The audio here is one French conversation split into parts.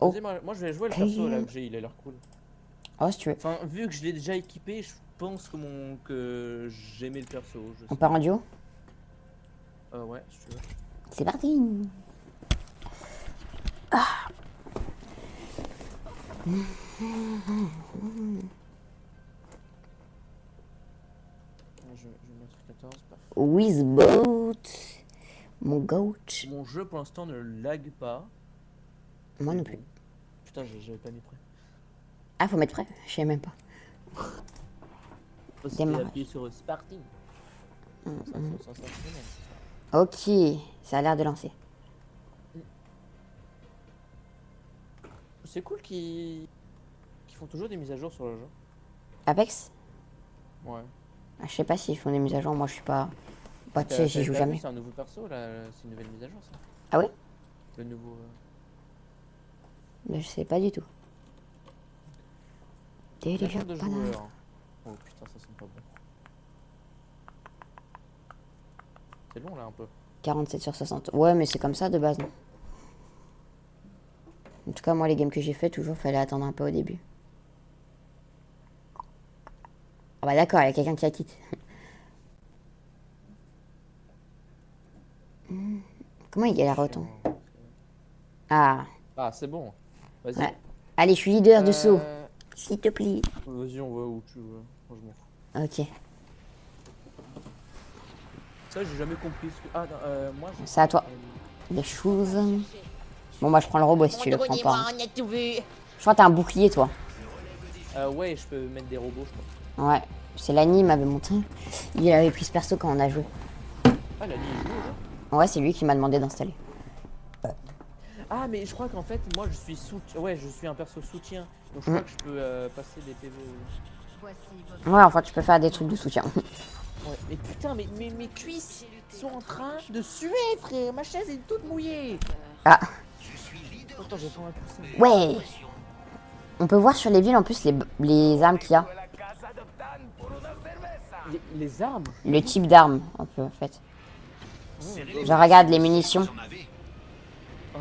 Oh. Vas-y, moi je vais jouer le perso là que j'ai, il a l'air cool. Oh, si tu veux. Enfin, vu que je l'ai déjà équipé, je pense que j'aimais le perso, je On sais part pas. en duo? Ouais, si tu veux. C'est parti. Je vais mettre 14, paf. Wizboat. Mon goat. Mon jeu pour l'instant ne lag pas. Moi C'est non plus. bon. Putain, j'avais pas mis prêt. Ah, faut mettre prêt? Je sais même pas. C'était Démarrage. appuyé sur Sparting. Ça, Ok, ça a l'air de lancer. c'est cool qu'ils font toujours des mises à jour sur le jeu. Apex? Ouais. Ah, je sais pas s'ils font des mises à jour, moi je suis pas. Bah, tu sais, j'y joue T'as vu, jamais. c'est un nouveau perso là, c'est une nouvelle mise à jour ça. Ah ouais? Le nouveau. Je sais pas du tout. Combien de joueurs? Oh putain, ça sent pas bon. C'est long là un peu. 47 sur 60. Ouais, mais c'est comme ça de base, non? En tout cas, moi, les games que j'ai fait, toujours, fallait attendre un peu au début. Ah bah d'accord, il y a quelqu'un qui a quitté. Comment il galère autant? Chiant. Ah, Ah, c'est bon. Vas-y. ouais. Allez, je suis leader de saut. Euh... S'il te plaît. Vas-y, on va où tu veux. Moi, je m'en fous. Ok, Ça, j'ai jamais compris ce que. Ah, non, moi, j'ai. c'est à toi. Les choses. Bon, moi, je prends le robot si tu le prends pas. On a tout vu. Je crois que t'as un bouclier, toi. Ouais, je peux mettre des robots, je crois. Ouais, c'est Lani, il m'avait montré. Il avait pris ce perso quand on a joué. Ah, la ligne est jouée, là. Ouais, c'est lui qui m'a demandé d'installer. Ah, mais je crois qu'en fait, moi, je suis soutien. Ouais, je suis un perso soutien. Donc, je crois que je peux passer des PV. Ouais, enfin, tu peux faire des trucs de soutien. Ouais, mais putain, mais mes cuisses sont en train de suer, frère. Ma chaise est toute mouillée. Ah, Attends, j'ai pas un coussin. ouais. On peut voir sur les villes en plus les armes qu'il y a. Les armes. Le type d'arme, un peu en fait. Je regarde les munitions. Oh.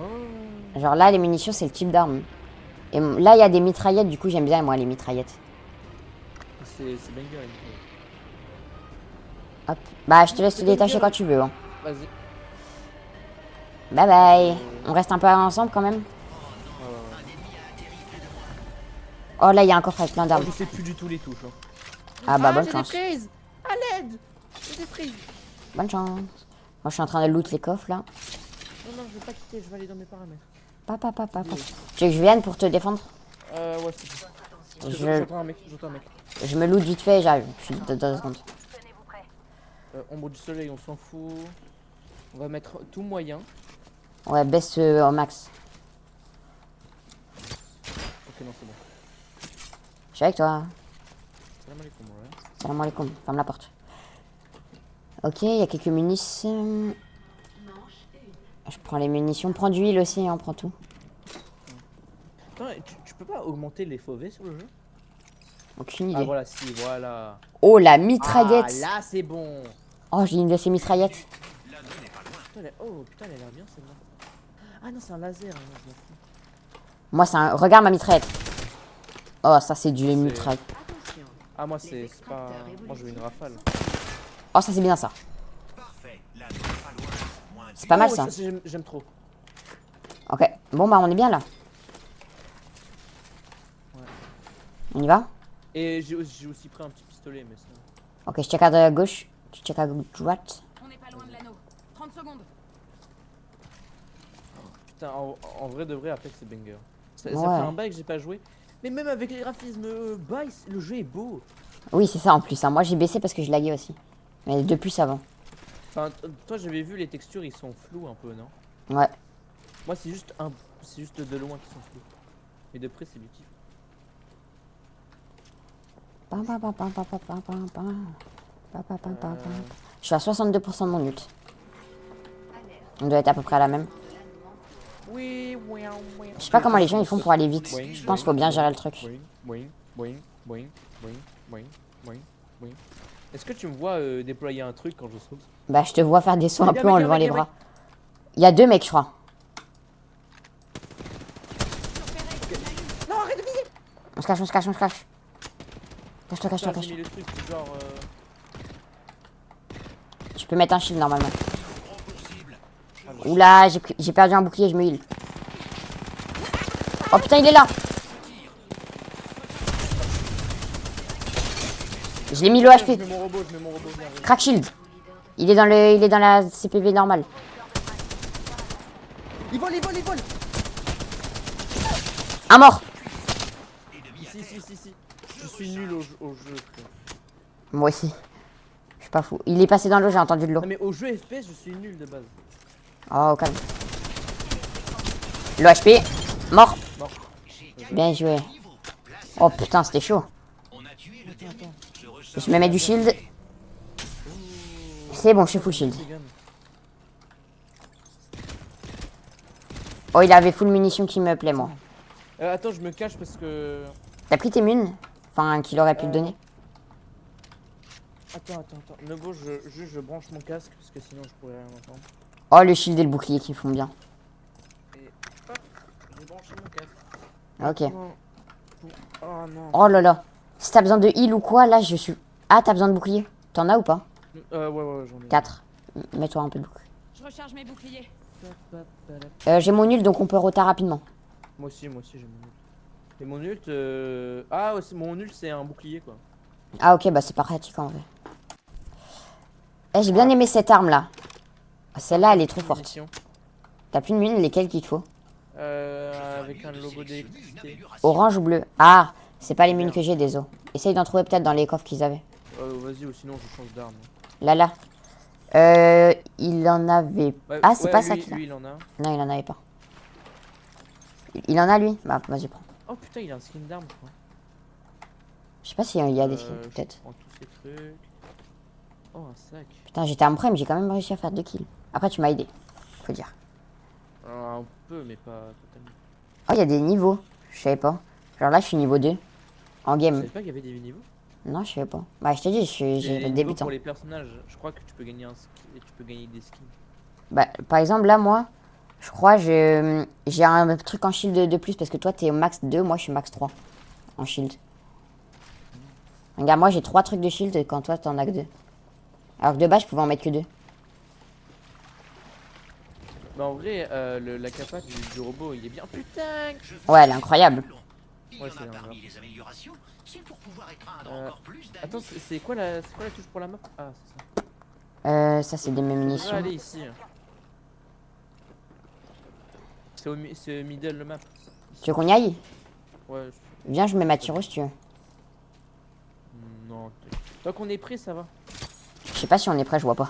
Genre là, les munitions, c'est le type d'arme. Et là, il y a des mitraillettes, du coup, j'aime bien, moi, les mitraillettes. C'est banger. Hop. Bah, je te laisse te détacher quand tu veux. Hein. Vas-y. Bye bye. On reste un peu ensemble quand même. Oh, là, il y a un coffre avec plein Oh, d'armes. je sais plus du tout les touches. Hein. Ah bah, bonne j'ai chance. des fraises. À l'aide. J'ai des fraises. Bonne chance. Moi, je suis en train de loot les coffres, là. Non, je vais pas quitter, je vais aller dans mes paramètres. Papa, papa, papa. Tu veux que je vienne pour te défendre? Ouais, c'est bon. J'entends un mec, j'entends un mec. Je me loot vite fait et j'arrive. Je suis dans 2 secondes. Ombre du soleil, on s'en fout. On va mettre tout moyen. Ouais, baisse au max. Ok, non, c'est bon. Je suis avec toi. Salam alaikum, ouais. Salam alaikum. Ferme la porte. Ok, il y a quelques munitions. Je prends les munitions. Prends de l'huile aussi, on prend tout. Attends, tu peux pas augmenter les FOV sur le jeu? Aucune Ah, idée. voilà, si, voilà. Oh, la Ah, mitraillette. là, c'est bon. Oh, j'ai une de ces mitraillettes. Oh, putain, elle a l'air bien, celle-là. Ah non, c'est un laser. Hein, je m'en fous. Moi, c'est un... Regarde ma mitraillette. Oh, ça, c'est du mitraille. Ah, moi, c'est pas. Moi, je veux une rafale. Oh, ça, c'est bien, ça. C'est pas mal, Oh, ça. J'aime trop. Ok. Bon, bah, on est bien, là. On y va? Et j'ai aussi pris un petit pistolet, mais ça. Ok, je check à gauche. Tu check à droite. On n'est pas loin de l'anneau. 30 secondes. Putain, en vrai de vrai, Apex c'est banger. Ça Ouais. fait un bail que j'ai pas joué. Mais même avec les graphismes bas, le jeu est beau. Oui, c'est ça en plus. Hein. Moi, j'ai baissé parce que je laguais aussi. Mais depuis, ça va. Enfin, toi j'avais vu les textures, ils sont flous un peu, non? Ouais. Moi c'est juste de loin qu'ils sont flous. Mais de près c'est du kiff. Je suis à 62% de mon ult. On doit être à peu près à la même. Oui, Je sais pas comment les gens ils font pour aller vite. Je pense qu'il faut bien gérer le truc. Est-ce que tu me vois déployer un truc quand je saute? Bah, je te vois faire des sauts un Y a peu en mec, y a levant mec, les y a bras. Il y a 2 mecs, je crois. arrête de viser. On se cache, on se cache, on se cache. Cache-toi, cache-toi, Putain, j'ai cache-toi. mis le truc genre... Tu peux mettre un shield normalement. Oula, j'ai perdu un bouclier, je me heal. Oh putain, il est là. Je l'ai mis le Je HP. mets mon robot, merde. Crack shield. Il est dans la CPV normale. Il vole. Un mort. Ici. Je suis nul au jeu, frère. Moi aussi. Je suis pas fou. Il est passé dans l'eau, j'ai entendu de l'eau. Non mais au jeu FPS, je suis nul de base. Oh, au calme. Le HP. Mort. Mort. Bien joué. Oh putain, c'était chaud. Je me mets du shield. C'est bon, je suis full shield. Oh, il avait full munitions qui me plaît, moi. Attends, je me cache parce que... T'as pris tes munes? Enfin, qu'il aurait pu te donner. Attends. Nebo, je branche mon casque parce que sinon je pourrais rien entendre. Oh, le shield et le bouclier qui font bien. Et hop, j'ai branché mon casque. Ok. Non. Oh non. Oh là là. Si t'as besoin de heal ou quoi, là, je suis... Ah, t'as besoin de bouclier? T'en as ou pas? Ouais, j'en ai. 4. Mets-toi un peu de bouclier. Je recharge mes boucliers. J'ai mon nul, donc on peut rota rapidement. Moi aussi, j'ai mon ult. Et mon ult, Ah, ouais, mon ult, c'est un bouclier, quoi. Ah ok, bah c'est pas pratique en vrai. Eh, j'ai bien aimé cette arme là. Celle-là, elle est trop forte. Munitions. T'as plus de mine, lesquelles qu'il te faut? Avec un logo d'électricité. Orange ou bleu? Ah, c'est pas les mines que j'ai, désolé. Essaye d'en trouver peut-être dans les coffres qu'ils avaient. Vas-y, ou sinon je change d'arme. Là. Il en avait... Ouais, Ah, c'est ouais, pas lui, ça qu'il a. lui, il en a. Non, il en avait pas. Il en a lui? Bah, vas-y, prends. Oh putain, il a un skin d'arme, je crois. Je sais pas s'il y a des skins, Je peut-être. prends tous ces trucs. Oh, un sac. Putain, j'étais en prime, j'ai quand même réussi à faire 2 kills. Après, tu m'as aidé, faut dire. Un peu, mais pas totalement. Oh, il y a des niveaux. Je savais pas. Genre là, je suis niveau 2. En Je game. savais pas qu'il y avait des niveaux. Non, je savais pas. Bah, je t'ai dit, j'ai Les le niveaux débutant. pour les personnages, je crois que tu peux gagner tu peux gagner des skins. Bah, par exemple, là, moi, je crois j'ai un truc en shield de plus parce que toi, t'es au max 2, moi, je suis max 3 en shield. Regarde, moi, j'ai 3 trucs de shield quand toi, t'en as que 2. Alors que de base, je pouvais en mettre que 2. Bah, en vrai, la capa du robot, il est bien. Putain! Ouais, elle est incroyable. Ouais, c'est parmi les améliorations, attends, c'est quoi la touche pour la map? Ah, c'est ça. Ça, c'est des On munitions. va aller ici. C'est middle le map. Tu veux qu'on y aille? Ouais. Viens, je mets ma tiro si tu veux. Non. Tant qu'on est prêt, ça va. Je sais pas si on est prêt, je vois pas.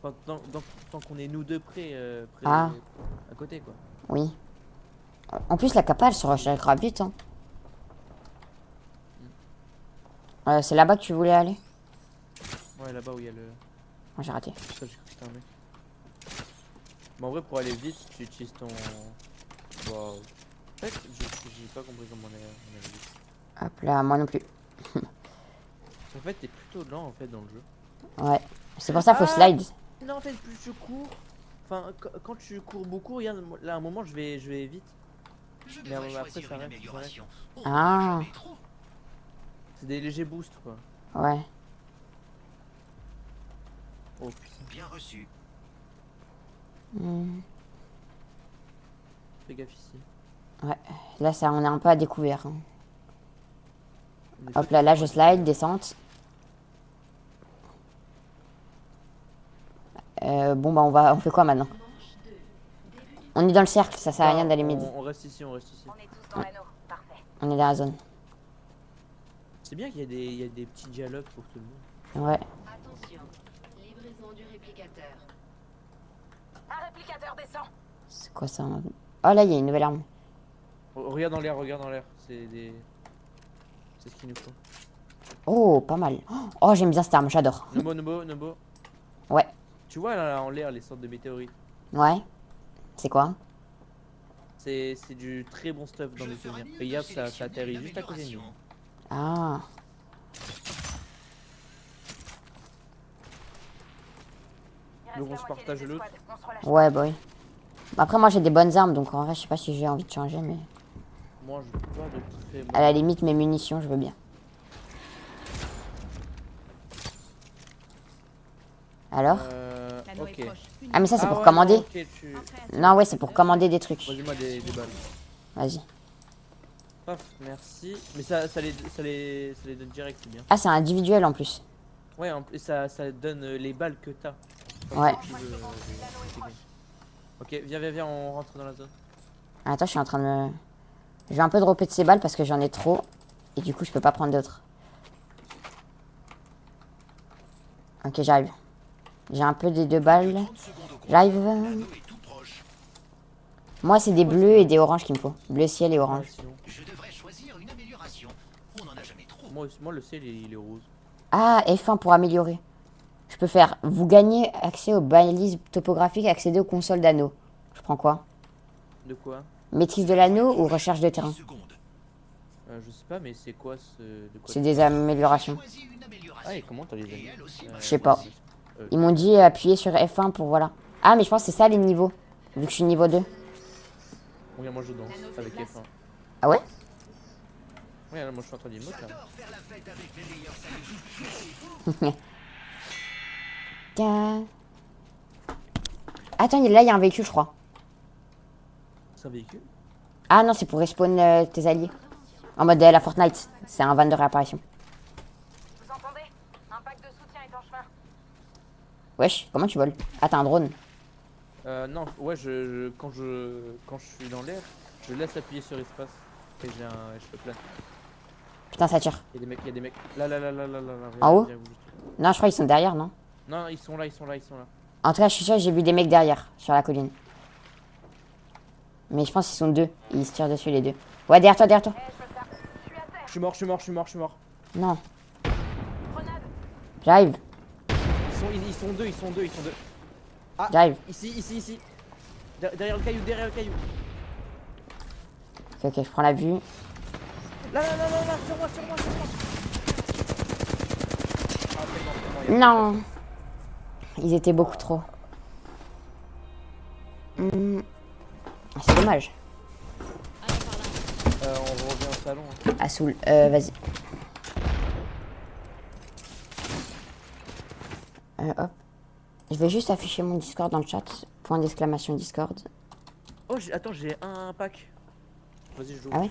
Enfin, tant qu'on est nous deux prêts, Ah. à côté, quoi. Oui. En plus, la capa, elle se rechargera vite. Hein. C'est là-bas que tu voulais aller? Ouais, là-bas où il y a le... Oh, j'ai raté. Ça, j'ai cru que c'était un mec. Mais en vrai, pour aller vite, tu utilises ton... Wow. En fait, j'ai pas compris comment on allait vite. Hop là, moi non plus. En fait, t'es plutôt lent, en fait, dans le jeu. Ouais. C'est pour ça qu'il faut slide. Non, en fait, plus tu cours... Enfin, quand tu cours beaucoup, regarde, là, à un moment, je vais vite. Mais après, ça arrête. Ah. C'est des légers boosts, quoi. Ouais. Oh, putain. Bien reçu. Fais gaffe ici. Ouais. Là, ça, on est un peu à découvert. Hein. On est Hop pas- là, je slide, descente. Bon, bah, on fait quoi maintenant? On est dans le cercle, ça sert à rien d'aller mid. On reste ici, on reste ici. On est tous dans l'anneau. Parfait. On est dans la zone. C'est bien qu'il y a des petits dialogues pour tout le monde. Ouais. Attention, livraison du réplicateur. Un réplicateur descend. C'est quoi ça? Oh là, il y a une nouvelle arme. Regarde dans l'air, regarde dans l'air. C'est ce qu'il nous faut. Oh, pas mal. Oh, j'aime bien cette arme, j'adore. Nobo. Ouais. Tu vois là en l'air les sortes de météorites. Ouais. C'est quoi? C'est du très bon stuff dans mes souvenirs. Regarde, ça atterrit juste à côté de nous. Ah. Il Donc reste on la se moitié partage des l'autre. escouades. On se relâche. Ouais, bah oui. Après, moi, j'ai des bonnes armes, donc en vrai, je sais pas si j'ai envie de changer, mais... Moi, je pas de très À la limite, mes munitions, je veux bien. Alors? L'anneau est Ok. proche. Une Ah, mais ça, c'est Ah pour ouais, commander. non, ok, tu... Non, ouais, c'est pour commander des trucs. Vas-y, moi des balles. Vas-y. Paf, merci. Mais ça les donne direct, c'est bien. Ah, c'est individuel en plus. Ouais, et ça donne les balles que t'as. Pas Ouais. que tu veux intégrer. Ok, viens, on rentre dans la zone. Attends, je suis en train de me... Je vais un peu dropper de ces balles parce que j'en ai trop. Et du coup, je peux pas prendre d'autres. Ok, j'arrive. J'ai un peu des 2 balles. J'arrive. Moi, c'est des bleus et des oranges qu'il me faut. Bleu ciel et Ah, orange. sinon. Je devrais choisir une amélioration. On n'en a jamais trop. Moi, le ciel, il est rose. Ah, F1 pour améliorer. Je peux faire. Vous gagnez accès aux balises topographiques, accéder aux consoles d'anneaux. Je prends quoi? De quoi? Maîtrise de l'anneau ou recherche de terrain? Seconde. Je sais pas, mais c'est quoi ce... De quoi C'est des améliorations. Choisis une amélioration. Ah, et comment t'as les Et amis elle aussi. Je sais pas. Euh, Ils m'ont dit appuyer sur F1 pour voilà. Ah, mais je pense que c'est ça les niveaux. Vu que je suis niveau 2. Regarde, moi je danse avec F1. Ah ouais? Ouais, là, moi je suis en train d'emote là. J'adore faire la fête avec les meilleurs amis. Tiens. Attends, là il y a un véhicule, je crois. C'est un véhicule? Ah non, c'est pour respawn tes alliés. En mode la Fortnite. C'est un van de réapparition. Vous entendez? Un pack de soutien est en chemin. Wesh, comment tu voles? Ah, t'as un drone. Non, ouais, quand je suis dans l'air, je laisse appuyer sur espace. Et je peux planer. Putain, ça tire. Il y a des mecs. Là. En haut? viens, bouge. Non, je crois qu'ils sont derrière, non? Non, ils sont là. En tout cas, je suis sûr que j'ai vu des mecs derrière, sur la colline. Mais je pense qu'ils sont 2. Ils se tirent dessus, les 2. Ouais, derrière toi, derrière toi. Je peux le faire. Je suis à terre. Je suis mort. Non, Grenade. j'arrive. Ils sont deux. Ah, J'arrive. ici. Derrière le caillou. Ok, je prends la vue. Là, sur moi. Ah, tellement, Non. Ils étaient beaucoup trop. Ah, c'est dommage. On revient au salon. Hein. Ah, Soul. Vas-y. Hop. Je vais juste afficher mon Discord dans le chat. Point d'exclamation Discord. Oh, attends, j'ai un pack. Vas-y, je joue. Ah ouais?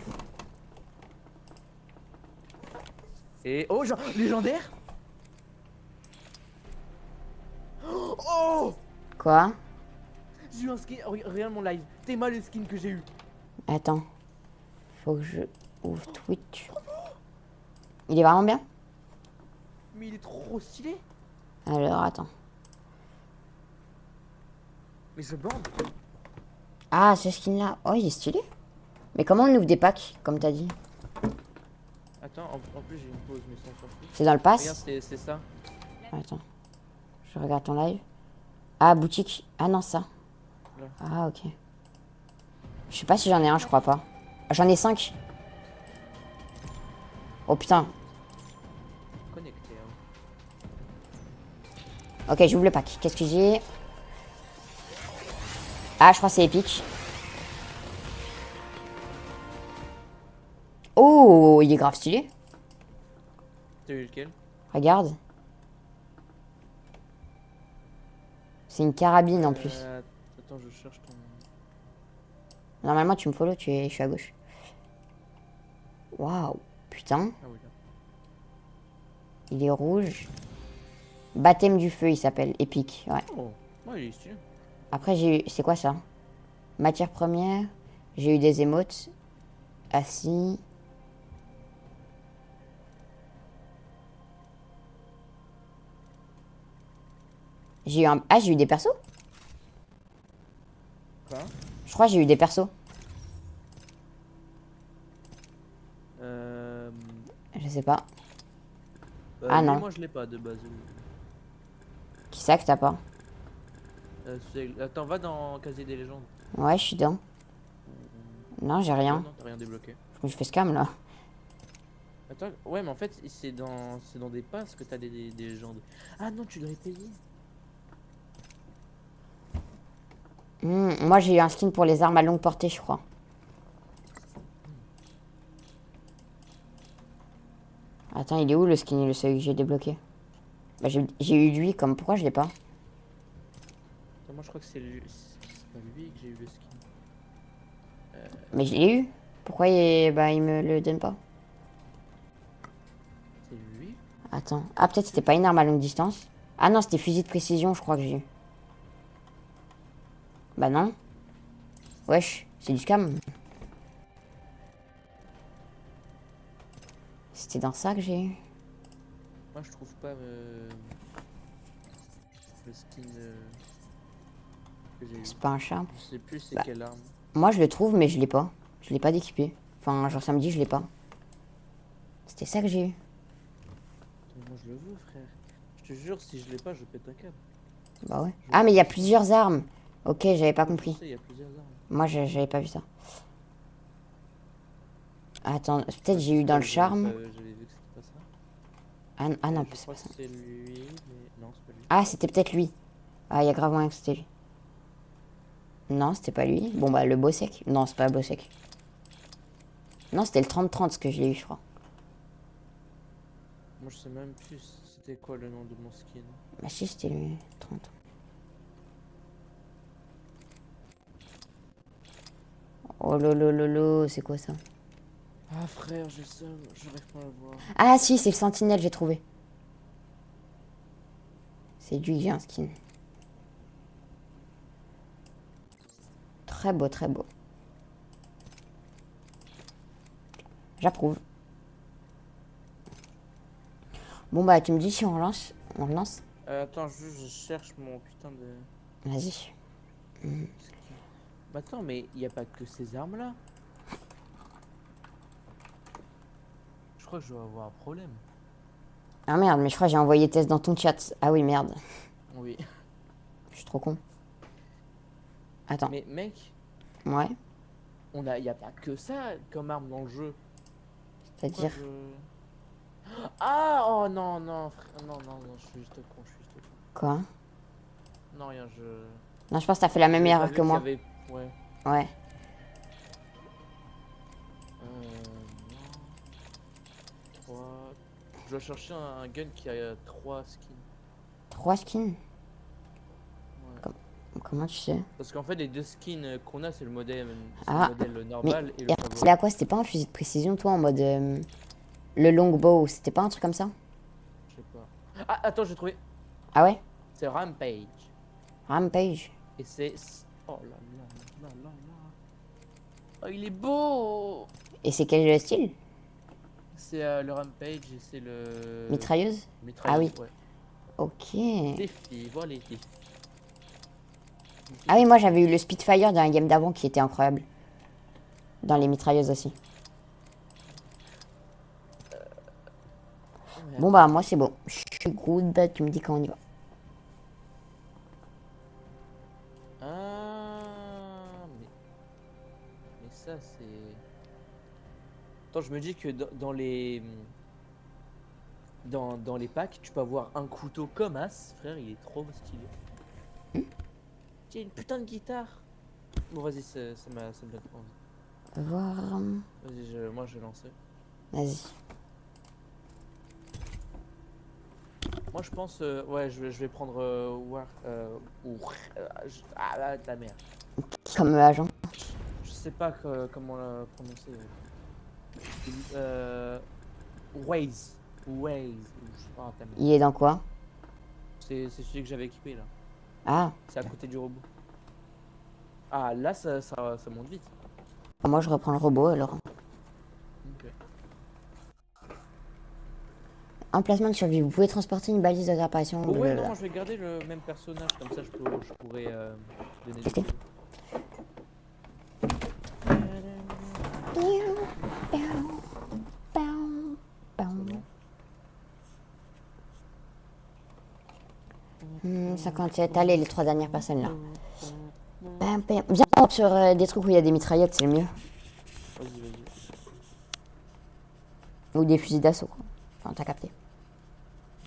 Et oh, genre, légendaire. Oh, Quoi? j'ai eu un skin. Regarde mon live. T'es mal le skin que j'ai eu. Attends. Faut que je ouvre Twitch. Il est vraiment bien? Mais il est trop stylé. Alors, attends. Mais je bande. Ah, ce skin-là. Oh, il est stylé. Mais comment on ouvre des packs, comme t'as dit? Attends, en plus j'ai une pause, mais sans s'en fout. C'est dans le Regarde, pass? c'est ça. Attends. Je regarde ton live. Ah, boutique. Ah non, ça. Là. Ah, ok. Je sais pas si j'en ai un, je crois pas. J'en ai 5. Oh putain. Connecté. Hein. Ok, j'ouvre le pack. Qu'est-ce que j'ai? Ah, je crois que c'est épique. Oh, il est grave stylé. T'as eu lequel? Regarde. C'est une carabine en plus. Attends, je cherche ton. Normalement, tu me follow, je suis à gauche. Waouh. Putain, Ah oui, là. il est rouge. Baptême du feu, il s'appelle. Épique, ouais. Oh, ouais, il est stylé. Après, j'ai eu... C'est quoi ça? Matière première. J'ai eu des émotes. Assis. J'ai eu un... Ah, j'ai eu des persos? Quoi? Je crois que j'ai eu des persos. Je sais pas. Ah, non. Moi je l'ai pas de base. Qui ça que t'as pas? Attends, va dans Casier des légendes. Ouais, je suis dedans. Non, j'ai rien. Non, t'as rien débloqué. Je fais scam là. Attends, ouais, mais en fait, c'est dans des passes que t'as des légendes. Ah non, tu dois les payer. Moi, j'ai eu un skin pour les armes à longue portée, je crois. Attends, il est où le skin, le celui que j'ai débloqué? Bah, j'ai eu lui, comme pourquoi je l'ai pas? Attends, moi je crois que c'est lui. C'est pas lui que j'ai eu le skin. Mais je l'ai eu. Pourquoi bah, il me le donne pas? C'est lui? Attends. Ah, peut-être c'était pas une arme à longue distance. Ah non, c'était fusil de précision, je crois que j'ai eu. Bah non. Wesh, c'est du scam. C'était dans ça que j'ai eu. Moi je trouve pas le skin que j'ai eu. C'est pas un charme. Je sais plus c'est Bah. quelle arme. Moi, je le trouve, mais je l'ai pas. Je l'ai pas d'équipé. Enfin, genre samedi, je l'ai pas. C'était ça que j'ai eu. Attends, moi je le veux, frère. Je te jure, si je l'ai pas, je pète un câble. Bah ouais. Ah, mais il y a plusieurs armes. Ok, j'avais pas Je compris. sais, il y a plusieurs armes. Moi, j'avais pas vu ça. Attends, peut-être j'ai eu dans le charme. J'avais vu que c'était pas ça. Ah non, Je c'est crois pas que ça. c'est lui, mais non, c'est pas lui. Ah, c'était peut-être lui. Ah, il y a grave moyen que c'était lui. Non, c'était pas lui. Bon, bah, le Bossec. Non, c'est pas le Bossec. Non, c'était le 30-30 ce que je l'ai eu, je crois. Moi je sais même plus c'était quoi le nom de mon skin. Bah, si, c'était lui. 30. Oh lolo, c'est quoi ça? Ah frère, j'ai ça, j'arrive pas à le voir. Ah, si, c'est le Sentinelle, j'ai trouvé. C'est lui que j'ai un skin. Très beau, très beau. J'approuve. Bon, bah, tu me dis si on relance. On relance. Attends, juste je cherche mon putain de Vas-y. skin. Bah attends, mais il y a pas que ces armes là. Je crois que je vais avoir un problème. Ah merde, mais je crois que j'ai envoyé test dans ton chat. Ah oui, merde. Oui. Je suis trop con. Attends. Mais mec, Ouais. y a pas que ça comme arme dans le jeu. Pourquoi C'est-à-dire. Ah oh non non frère, non, je suis juste con, je suis juste con. Quoi? Non rien, Non, je pense que t'as fait la même j'avais pas erreur vu que moi. qu'il y avait- Ouais. Ouais. Non. 3. Je dois chercher un gun qui a 3 skins. 3 skins? Ouais. Comment tu sais? Parce qu'en fait les deux skins qu'on a c'est le modèle, Ah, normal et Et le après, favori. c'est à quoi? C'était pas un fusil de précision, toi, en mode. Le longbow, c'était pas un truc comme ça? Je sais pas. Ah attends, j'ai trouvé. Ah ouais? C'est Rampage. Rampage. Et c'est. Oh là là là là là. Oh il est beau. Et c'est quel style? C'est le Rampage et c'est le. Mitrailleuse? Mitrailleuse, Ah oui. ouais. Ok. Défi, voilà les défis. Ah oui, moi j'avais eu le Spitfire dans la game d'avant qui était incroyable. Dans les mitrailleuses aussi. Bon bah moi c'est bon. Je suis good, tu me dis quand on y va. Ah, mais ça c'est. Attends, je me dis que dans les dans les packs, tu peux avoir un couteau comme As, frère, il est trop stylé. J'ai une putain de guitare. Bon, vas-y, ça me donne pas envie. Voir. Vas-y, moi je vais lancer. Vas-y. Moi je pense, ouais, je vais prendre War. Ah là, ta mère. Comme agent. Je sais pas comment la prononcer. Waze. Waze. Ah, ta mère. Il est dans quoi? C'est celui que j'avais équipé là. Ah, C'est à côté du robot. Ah là ça monte vite. bah, moi je reprends le robot alors. Ok. Emplacement de survie. Vous pouvez transporter une balise de apparition. Oh, ouais, non, blablabla. moi je vais garder le même personnage, comme ça je pourrais donner des Ok. coups. Hmm, 57. Allez, les 3 dernières personnes là. Bam, bam. Viens sur des trucs où il y a des mitraillettes, c'est le mieux. Vas-y. Ou des fusils d'assaut. Quoi. Enfin, t'as capté.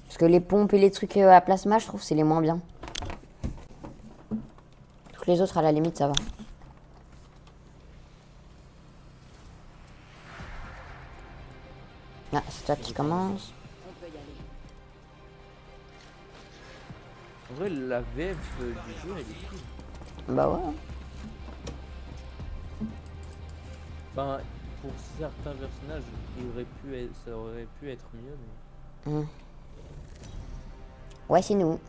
Parce que les pompes et les trucs à plasma, je trouve, c'est les moins bien. Toutes les autres, à la limite, ça va. Ah, c'est toi qui commence. On peut y aller. En vrai, la VF du jeu, elle est cool. Bah ouais. Ben, pour certains personnages, ça aurait pu être mieux, mais Hmm. Ouais, c'est nous.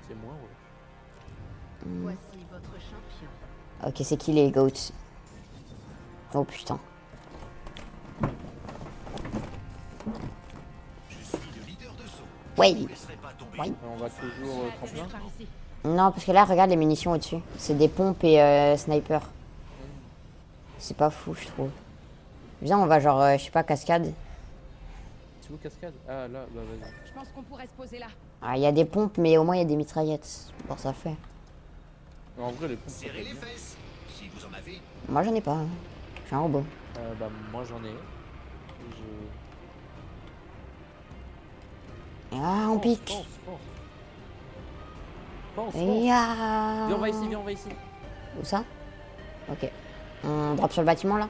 c'est moins, ouais. Voici votre champion. Ok, c'est qui les goats? Oh putain. Je suis le leader de saut. Ouais. Je ne laisserai pas tomber. Ouais. On va toujours tremplin. Par ici. Non, parce que là, regarde les munitions au-dessus. C'est des pompes et sniper. C'est pas fou, je trouve. Viens, on va genre, je sais pas, cascade. C'est où cascade? Ah là, bah vas-y. Je pense qu'on pourrait se poser là. Ah, il y a des pompes, mais au moins il y a des mitraillettes. Bon, ça fait. En vrai, les pompes, ça Serrez fait les bien. fesses. Si vous en avez. Moi, j'en ai pas. Hein. Je suis un robot. Bah moi j'en ai. Ah, on pique. Pense. Ya. Viens, on va ici. Où ça? Ok. On drop sur le bâtiment là?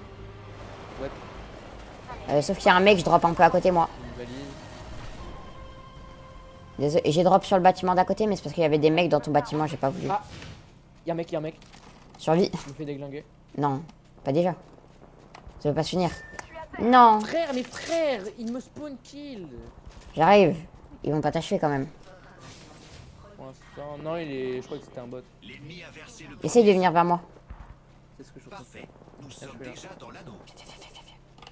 Ouais, Sauf qu'il y a un mec, je drop un peu à côté moi. une valise. Désolé, j'ai drop sur le bâtiment d'à côté, mais c'est parce qu'il y avait des mecs dans ton bâtiment, j'ai pas voulu. Ah, y'a un mec. Survie? Je me fais déglinguer. Non, pas déjà. Ça veut pas se finir. Non, Frère, mais frère, il me spawn kill. j'arrive. Ils vont pas t'achever quand même. Pour l'instant, non, je crois que c'était un bot. L'ennemi a versé le Essaye de venir vers moi. C'est ce que je suis en train de faire. Parfait. Nous sommes je suis là. déjà dans l'anneau.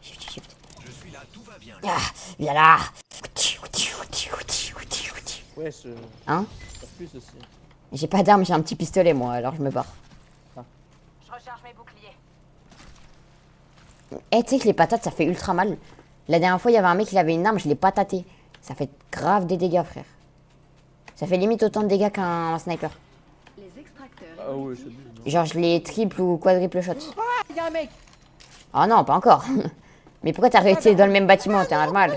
Shift. Je suis là, tout va bien. Ah, viens là. Ouais, Hein? ça plus aussi. J'ai pas d'arme, j'ai un petit pistolet moi, alors je me barre. Je recharge mes boucliers. Eh, tu sais que les patates ça fait ultra mal. La dernière fois, il y avait un mec, il avait une arme, je l'ai pataté. Ça fait grave des dégâts, frère. Ça fait limite autant de dégâts qu'un sniper. Les extracteurs. Ah ouais, c'est bien. Genre, je l'ai triple ou quadruple shot. Ah, y'a un mec. Oh non, pas encore. Mais pourquoi t'as arrêté dans le même bâtiment? T'es un mal.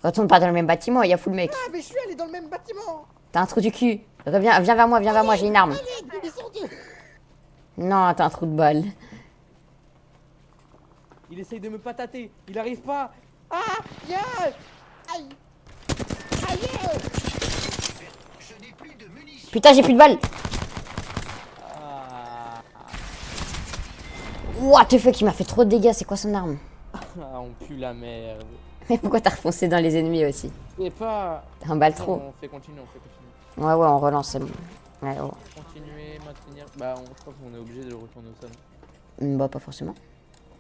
Retourne pas dans le même bâtiment, il y a full mec. Ah, mais je suis allé dans le même bâtiment. T'as un trou du cul. Reviens, viens vers moi, j'ai une arme. Ils sont deux. Non, t'as un trou de balle. Il essaye de me patater. Il arrive pas. Ah, yeah. Aïe. Aïe. Je n'ai plus de munitions. Putain, j'ai plus de balles. Ah, What the fuck, il m'a fait trop de dégâts, c'est quoi son arme? on pue la merde. Mais pourquoi t'as refoncé dans les ennemis aussi? Je sais pas. T'as un balle trop. On fait continuer. Ouais, on relance, c'est bon. Ouais, oh. Continuer, maintenir. Bah, je crois qu'on est obligé de retourner au salon. Bah, pas forcément.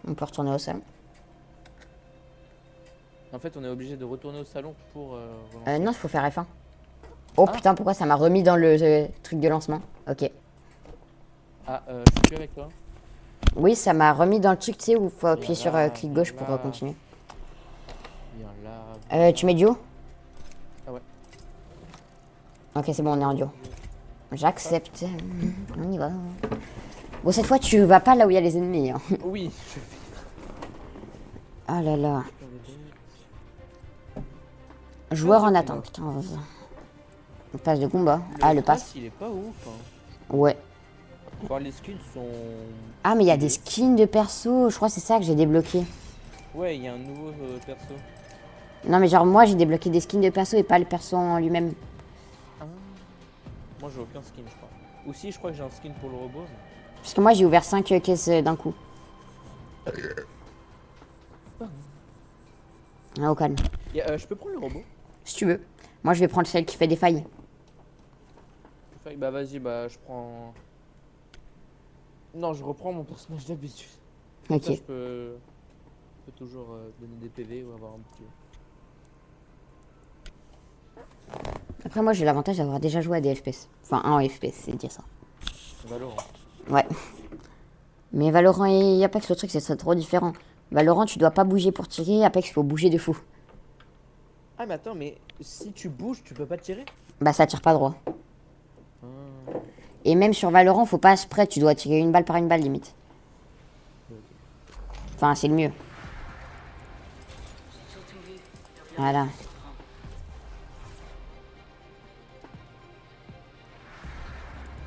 On peut retourner au salon. En fait, on est obligé de retourner au salon pour relancer. Non, il faut faire F1. Oh Ah. putain, pourquoi ça m'a remis dans le truc de lancement? Ok. Ah, je suis plus avec toi. Oui, ça m'a remis dans le truc, tu sais, où il faut appuyer sur Voilà, clic gauche pour voilà. continuer. Viens là. Tu mets duo? Ah ouais. Ok, c'est bon, on est en duo. J'accepte. On y va. Bon, cette fois, tu vas pas là où il y a les ennemis. Hein. Oui, Oh là là. Joueur en attente. 15. Le passe de combat. Ah, le pass. Il est pas ouf. Hein. Ouais. Enfin, les skins sont. Ah, mais il y a des skins de perso. Je crois que c'est ça que j'ai débloqué. Ouais, il y a un nouveau perso. Non, mais genre, moi, j'ai débloqué des skins de perso et pas le perso en lui-même. Ah. Moi, j'ai aucun skin, je crois. Ou si, je crois que j'ai un skin pour le robot. Mais... Parce que moi, j'ai ouvert 5 caisses d'un coup. Ah, au calme. je peux prendre le robot? Si tu veux. Moi, je vais prendre celle qui fait des failles. Bah, vas-y, bah, je prends. Non, je reprends mon personnage d'habitude. Ok. Ça, je peux toujours donner des PV ou avoir un petit. Après, moi, j'ai l'avantage d'avoir déjà joué à des FPS. Enfin, un FPS, c'est dire ça. Valorant. Ouais. Mais Valorant et Apex, le truc, c'est trop différent. Valorant, tu dois pas bouger pour tirer. Apex, il faut bouger de fou. Ah, mais attends, mais si tu bouges, tu peux pas tirer? Bah, ça tire pas droit. Ah. Et même sur Valorant, faut pas spray. Tu dois tirer une balle par une balle, limite. Enfin, c'est le mieux. Voilà.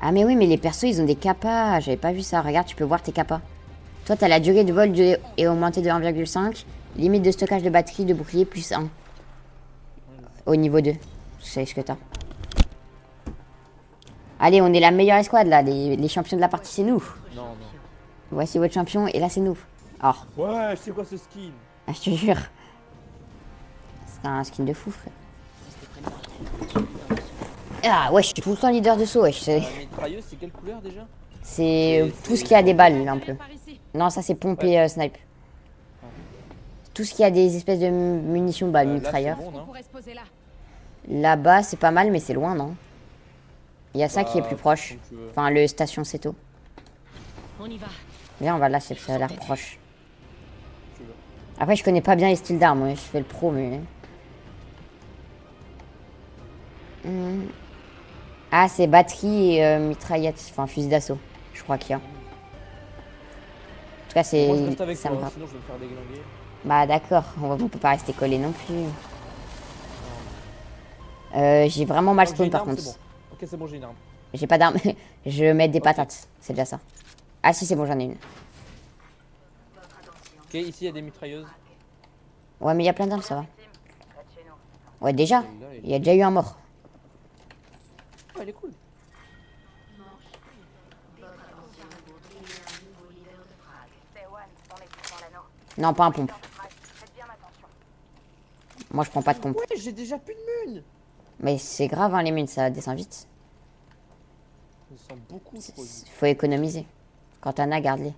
Ah mais oui, mais les persos, ils ont des kappas. J'avais pas vu ça. Regarde, tu peux voir tes kappas. Toi, t'as la durée de vol est augmentée de 1,5. Limite de stockage de batterie de bouclier plus 1. Au niveau 2. C'est ce que t'as. Allez, on est la meilleure escouade là. Les champions de la partie, c'est nous. Non, non. Voici votre champion et là, c'est nous. Oh, Ouais, c'est quoi ce skin? ah, je te jure. C'est un skin de fou, frère. Ah, ouais, je suis tout le temps leader de saut, wesh. La mitrailleuse, c'est quelle couleur déjà? C'est tout ce qui a des balles, un peu. Par ici. Non, ça, c'est pompe et snipe. Tout ce qui a des espèces de munitions, bah, Là, mitrailleurs. c'est bon, On non? pourrait se poser là. Là-bas, c'est pas mal, mais c'est loin, non? Il y a ça qui est Bah, plus proche. comme tu veux. Enfin, le station Seto. On y va. Viens, on va là, ça a l'air proche. Tu veux. Après, je connais pas bien les styles d'armes, ouais, je fais le pro, mais... Ah, c'est batterie et mitraillette, enfin fusil d'assaut, je crois qu'il y a. En tout cas, c'est... Moi, je reste avec ça toi, me hein, va. sinon je vais me faire déglinguer. Bah d'accord, on peut pas rester collé non plus. J'ai vraiment mal Donc, j'ai spawn une par arme, contre. c'est bon. Ok, c'est bon, j'ai une arme. J'ai pas d'arme, je mets des Ok. patates, c'est déjà ça. Ah si, c'est bon, j'en ai une. Ok, ici il y a des mitrailleuses. Ouais, mais il y a plein d'armes, ça va. Près de chez nous. Ouais, déjà, Celle-là, elle est- il y a déjà eu un mort. Oh, elle est cool. C'est One, on est tous dans l'anneau. Non, pas un pompe. Faites bien attention. Moi, je prends pas de pompe. Ouais, j'ai déjà plus de mune. Mais c'est grave, hein, les mines, ça descend vite. Je sens beaucoup trop vite. Faut économiser. Quand t'en as, garde-les.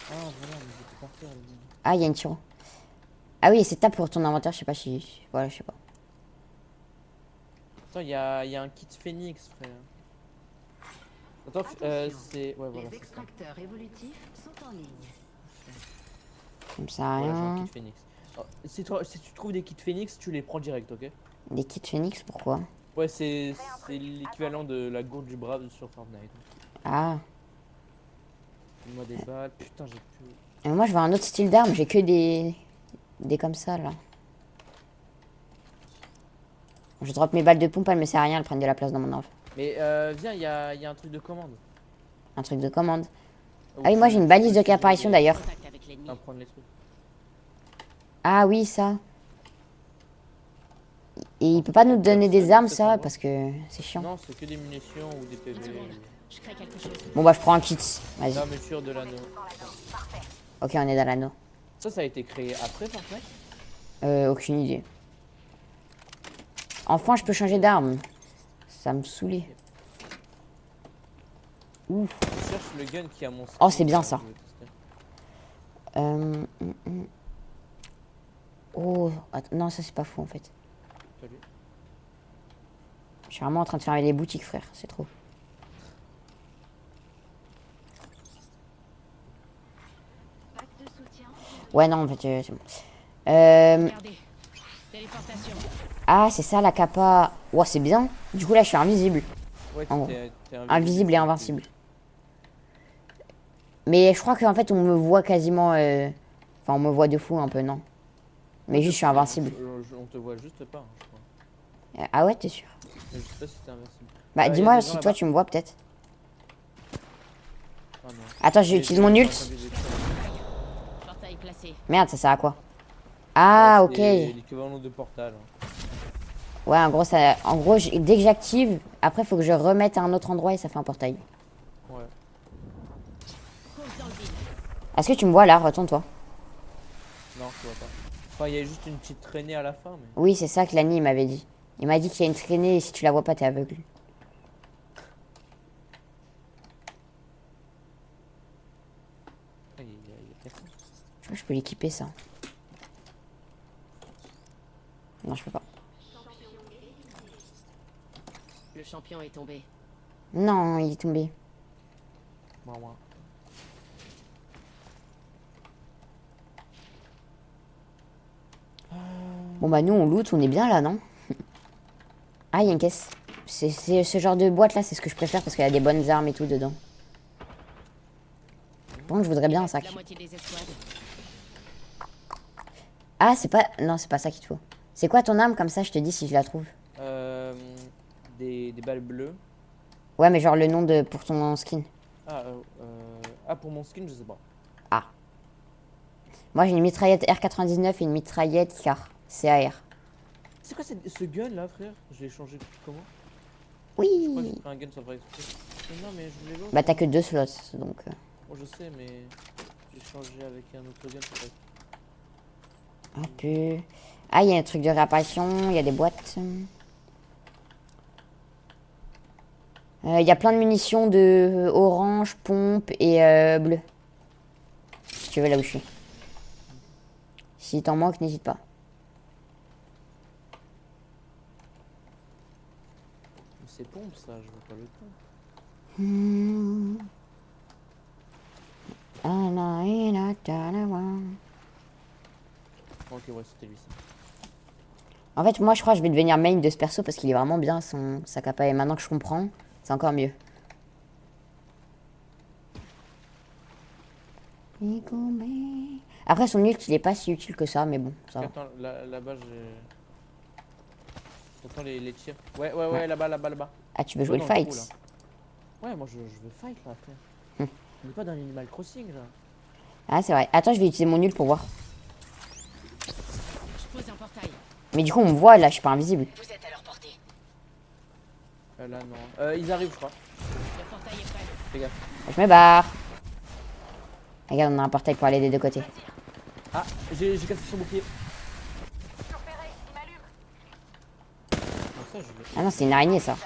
Ah, voilà, mais j'étais par terre, elle dit. Ah, il y a une tiro. Ah oui, c'est table pour ton inventaire, je sais pas si... Voilà, je sais pas. Attends, il y a un kit Phoenix, frère. Attends, Attention. c'est. Ouais, voilà, Les c'est ça. extracteurs évolutifs sont en ligne. Comme ça, Voilà, j'ai un rien. kit Phoenix. Alors, si tu trouves des kits Phoenix, tu les prends direct, ok? Des kits Phoenix, pourquoi? Ouais, c'est l'équivalent de la gourde du brave sur Fortnite. Ah. Donne-moi des balles. Putain, j'ai plus. Et moi, je veux un autre style d'arme, j'ai que des comme ça, là. Je drop mes balles de pompe, elles me servent à rien, elles prennent de la place dans mon enveloppe. Mais viens, il y a un truc de commande. Un truc de commande. Où Ah oui, moi, j'ai une balise de apparition, d'ailleurs. Contact avec l'ennemi. Viens prendre les trucs. Ah oui, ça. Et il peut pas nous donner des armes, ça, va. parce que c'est chiant. Non, c'est que des munitions ou des PV. Une seconde. Je crée quelque chose. Bon, bah, je prends un kit. Vas-y. L'armature de l'anneau. Ok, on est dans l'anneau. Ça a été créé après Fortnite? Aucune idée. Enfin, je peux changer d'arme. Ça me saoulait. Ouf. Je cherche le gun qui a mon skin. Oh, c'est bien, ça. Je vais tester. Oh, non, ça c'est pas fou en fait. Salut. Je suis vraiment en train de fermer les boutiques, frère. C'est trop. Pack de soutien. Ouais, non, en fait, c'est bon. Regardez. Téléportation. Ah, c'est ça la capa. Ouais, c'est bien. Du coup, là, je suis invisible. Ouais, En gros. t'es Invisible et invincible. Mais je crois qu'en fait, on me voit quasiment. Enfin, on me voit de fou un peu, non? Mais juste, je suis invincible. On te voit juste pas, hein, je crois. Ah ouais, t'es sûr? Mais je sais pas si t'es invincible. Bah, y a dis-moi des si gens toi, là-bas. tu me vois peut-être. Ah non. Attends, j'utilise mon ult. Portail placé. Merde, ça sert à quoi? Ah, ok. C'est l'équivalent de portal. Hein. Ouais, en gros, dès que j'active, après, faut que je remette à un autre endroit et ça fait un portail. Ouais. Pause dans le vide. Est-ce que tu me vois là? Retourne-toi. Non, je vois pas. Enfin, il y a juste une petite traînée à la fin, mais. Oui, c'est ça que Lani il m'avait dit. Il m'a dit qu'il y a une traînée et si tu la vois pas, t'es aveugle. Ah, il y a personne. Je crois que je peux l'équiper ça. Non, je peux pas. Le champion est tombé. Non, il est tombé. Moi, moi. Bon bah nous on loot, on est bien là, non? Ah, il y a une caisse. C'est ce genre de boîte là, c'est ce que je préfère parce qu'il y a des bonnes armes et tout dedans. Bon, je voudrais bien un sac. La moitié des escouades. Ah, c'est pas... Non, c'est pas ça qu'il te faut. C'est quoi ton arme comme ça, je te dis si je la trouve. Des balles bleues. Ouais, mais genre le nom de pour ton skin. Ah, pour mon skin, je sais pas. Moi, j'ai une mitraillette R99 et une mitraillette CAR. CAR. C'est quoi ce gun là, frère? Je l'ai changé comment? Je crois que j'ai Oui. pris un gun sans faire exprès. Mais non, mais je voulais l'autre. Bah, t'as que 2 slots, donc... Bon, je sais, mais j'ai changé avec un autre gun. C'est pas... Un peu... Ah, il y a un truc de réparation, il y a des boîtes. Il y a plein de munitions de orange, pompe et bleu. Si tu veux, là où je suis. Si t'en manques, n'hésite pas. C'est pompe ça, je veux pas le pompe. Ok, ouais, c'était lui ça. En fait, moi, je crois que je vais devenir main de ce perso parce qu'il est vraiment bien, sa capa. Et maintenant que je comprends, c'est encore mieux. Après, son ult, il est pas si utile que ça, mais bon, ça va. Attends, là-bas, j'ai. J'entends les tirs. Ouais, là-bas. Ah, tu veux jouer le dans le fight? trou, là. Ouais, moi je veux fight là, frère. On est pas dans l'Animal Crossing là. Ah, c'est vrai. Attends, je vais utiliser mon ult pour voir. Je pose un portail. Mais du coup, on me voit, là, je suis pas invisible. Vous êtes à leur portée. Là, non. Ils arrivent, je crois. Le portail est prêt. Fais gaffe. Je me barre. Regarde, on a un portail pour aller des deux côtés. Ah, j'ai cassé son bouclier. Surpéré, il m'allume. Non, ça, je l'ai. Ah non, c'est une araignée, ça.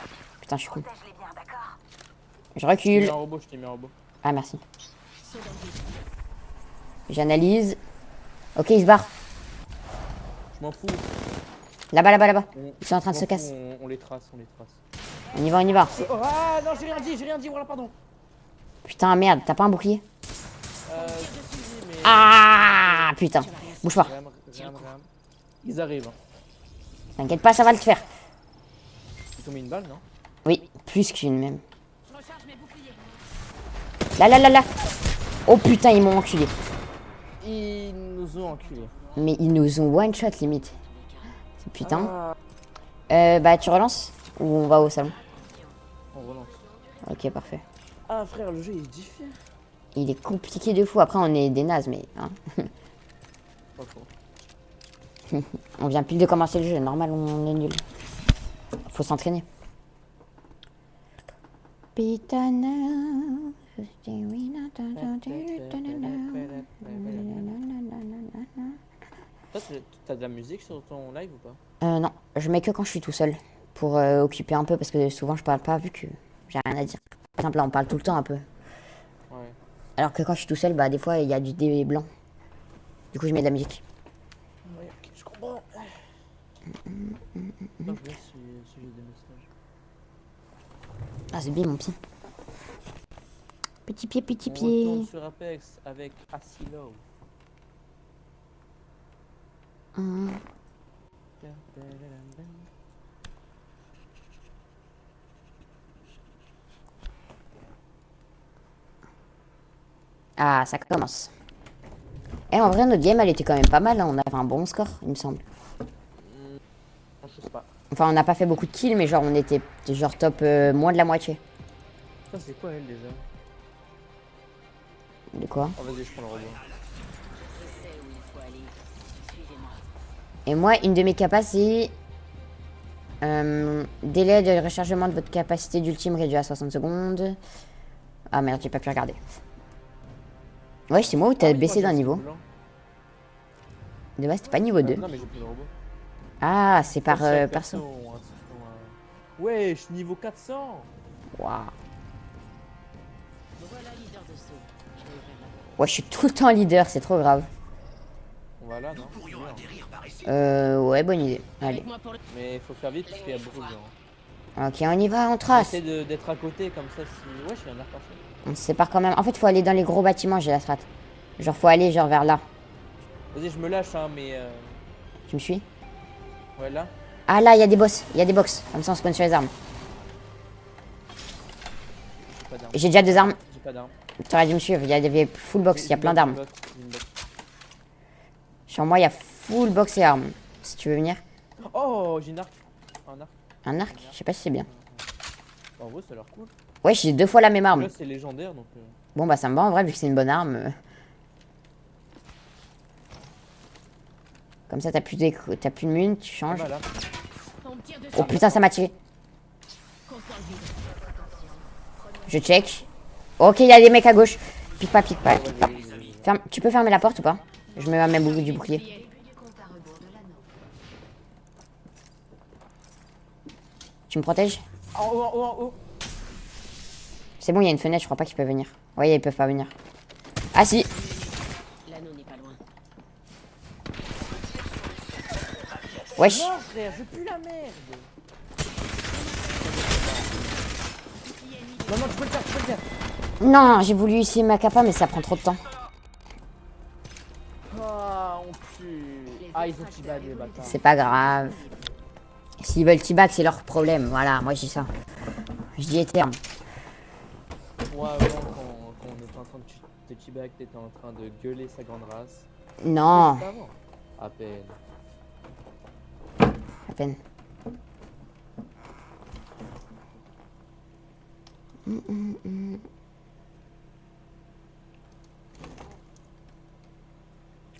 Putain, je suis con. Protège-les bien, d'accord? Je Je t'ai mis recule. un robot, je t'ai mis un robot. Ah, merci. Saut dans le vide. J'analyse. Ok, il se barre. Je m'en fous. Là-bas, là-bas, là-bas. On- Ils sont en train de je se m'en fous, casser. on les trace. On y va, on y va. Oh, ah non, j'ai rien dit, voilà, pardon. Putain, merde, t'as pas un bouclier? Si, mais. Ah, putain. Bouge pas. Ram. Ils arrivent. Hein. T'inquiète pas, ça va le faire. Ils t'ont mis une balle, non? Oui, plus qu'une même. Je recharge mes boucliers. Là, là, là, là. Oh putain, ils m'ont enculé. Ils nous ont enculés. Mais ils nous ont one shot limite. Putain. Ah, Bah, tu relances? Ou on va au salon? on relance. Ok, parfait. Ah, frère, le jeu il est difficile. Il est compliqué de fou. Après, on est des nazes, mais. Hein. Pas faux. On vient pile de commencer le jeu. Normal, on est nul. Faut s'entraîner. Pitana. Toi, t'as de la musique sur ton live ou pas? Non, je mets que quand je suis tout seul. Pour occuper un peu, parce que souvent je parle pas vu que j'ai rien à dire. Par exemple, là, on parle tout le temps un peu. Ouais. Alors que quand je suis tout seul, bah des fois il y a du dé blanc. Du coup, je mets de la musique. Ouais, ok, je comprends. Attends, je vais si j'ai des messages. Ah, c'est bien mon pied. Petit pied, petit On pied. retourne sur Apex avec Asilo. Ah, ça commence. Et en vrai, notre game, elle était quand même pas mal. Hein. On a fait un bon score, il me semble. Je sais pas. Enfin, on n'a pas fait beaucoup de kills, mais genre, on était genre top moins de la moitié. Ça, c'est quoi elle déjà? De quoi? Oh, vas-y, je prends le robot. Je sais où il faut aller. Suivez-moi. Et moi, une de mes capas, c'est... délai de rechargement de votre capacité d'ultime réduit à 60 secondes. Ah merde, j'ai pas pu regarder. Ouais, c'est moi où t'as Ah oui, baissé moi, d'un j'ai niveau. le blanc. De base, c'était pas niveau 2. Non, mais j'ai pris le robot. Ah, c'est par Chaque perso. ont Ouais, je suis niveau 400. Waouh. Voilà leader de saut. Je vais ouvrir la porte. Ouais, je suis tout le temps leader, c'est trop grave. Voilà, non? Pourrions c'est bien. atterrir par ici. Ouais, bonne idée. Allez. Avec moi pour le... Mais il faut faire vite parce qu'il y a beaucoup de gens. Ok, on y va, on trace. Essaye d'être à côté comme ça si. Ouais, je suis un arc parfait. On se sépare quand même. En fait, faut aller dans les gros bâtiments, j'ai la strat. Genre, faut aller genre vers là. Vas-y, je me lâche, hein, mais. Tu me suis? Ouais, là. Ah là, il y a des boss, il y a des box. Comme ça, on spawn sur les armes. J'ai pas d'armes. J'ai déjà 2 armes. J'ai pas d'armes. T'aurais dû me suivre, il y a des full box, il y a plein d'armes. J'ai une box. Sur moi, il y a full box et armes. Si tu veux venir. Oh, j'ai une arc. Un arc. Un arc? Je sais pas si c'est bien. En vrai, ça a l'air cool. Ouais, j'ai 2 fois la même arme. Là, c'est légendaire donc. Bon, bah ça me va en vrai, vu que c'est une bonne arme. Comme ça, t'as plus de mun, tu changes. Voilà. On me tire dessus. Oh putain, ça m'a tiré. Constant le vide. Je check. Ok, il y a des mecs à gauche. Pique pas, pique pas, pique pas. Vas-y. Tu peux fermer la porte ou pas? Je me mets du bouclier. Début du compte à rebours de l'anneau. Tu me protèges? En haut, en haut, en haut. C'est bon, il y a une fenêtre, je crois pas qu'ils peuvent venir. Ouais, ils peuvent pas venir. Ah si. L'anneau n'est pas loin. Wesh. Non, frère, je pue la merde. Non, non, tu peux le faire, tu peux le faire. Non, j'ai voulu essayer ma capa, mais ça prend trop de temps. Ah, on pue. Ah, ils ont teabag, les bâtards. C'est pas grave. S'ils veulent teabag, c'est leur problème. Voilà, moi je dis ça. Je dis terme. Moi, avant, quand on était en train de teabag, t'étais en train de gueuler sa grande race. Non, C'était avant. À peine. à peine.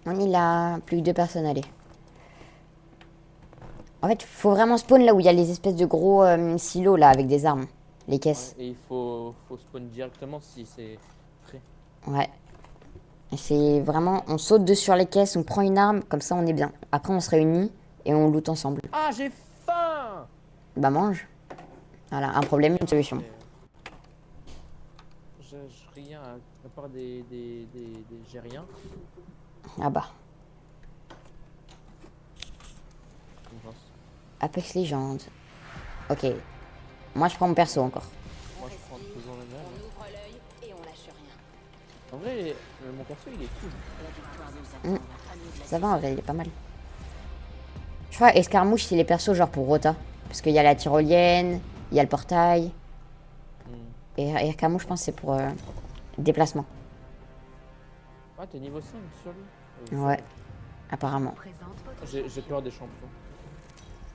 On est là, plus que 2 personnes, allez. En fait, faut vraiment spawn là où il y a les espèces de gros silos là avec des armes. Les caisses. Et il faut spawn directement si c'est prêt. Ouais. Et c'est vraiment, on saute dessus sur les caisses, on prend une arme, comme ça on est bien. Après on se réunit et on loot ensemble. Ah, j'ai faim. Bah mange. Voilà, un problème, une solution. J'ai rien, à part des j'ai rien. Ah bah. Je pense. Apex Legends. Ok. Moi je prends mon perso encore. Moi, je prends toujours le même. On ouvre l'œil et on lâche rien. En vrai, mon perso, il est cool. La victoire nous attend. À nous de la Ça va en vrai, il est pas mal. Je crois Escarmouche c'est les persos genre pour Rota. Parce qu'il y a la tyrolienne, il y a le portail. Et Escarmouche je pense c'est pour déplacement. Ah, t'es niveau 5 sur lui. Ouais. Apparemment. J'ai peur des champions.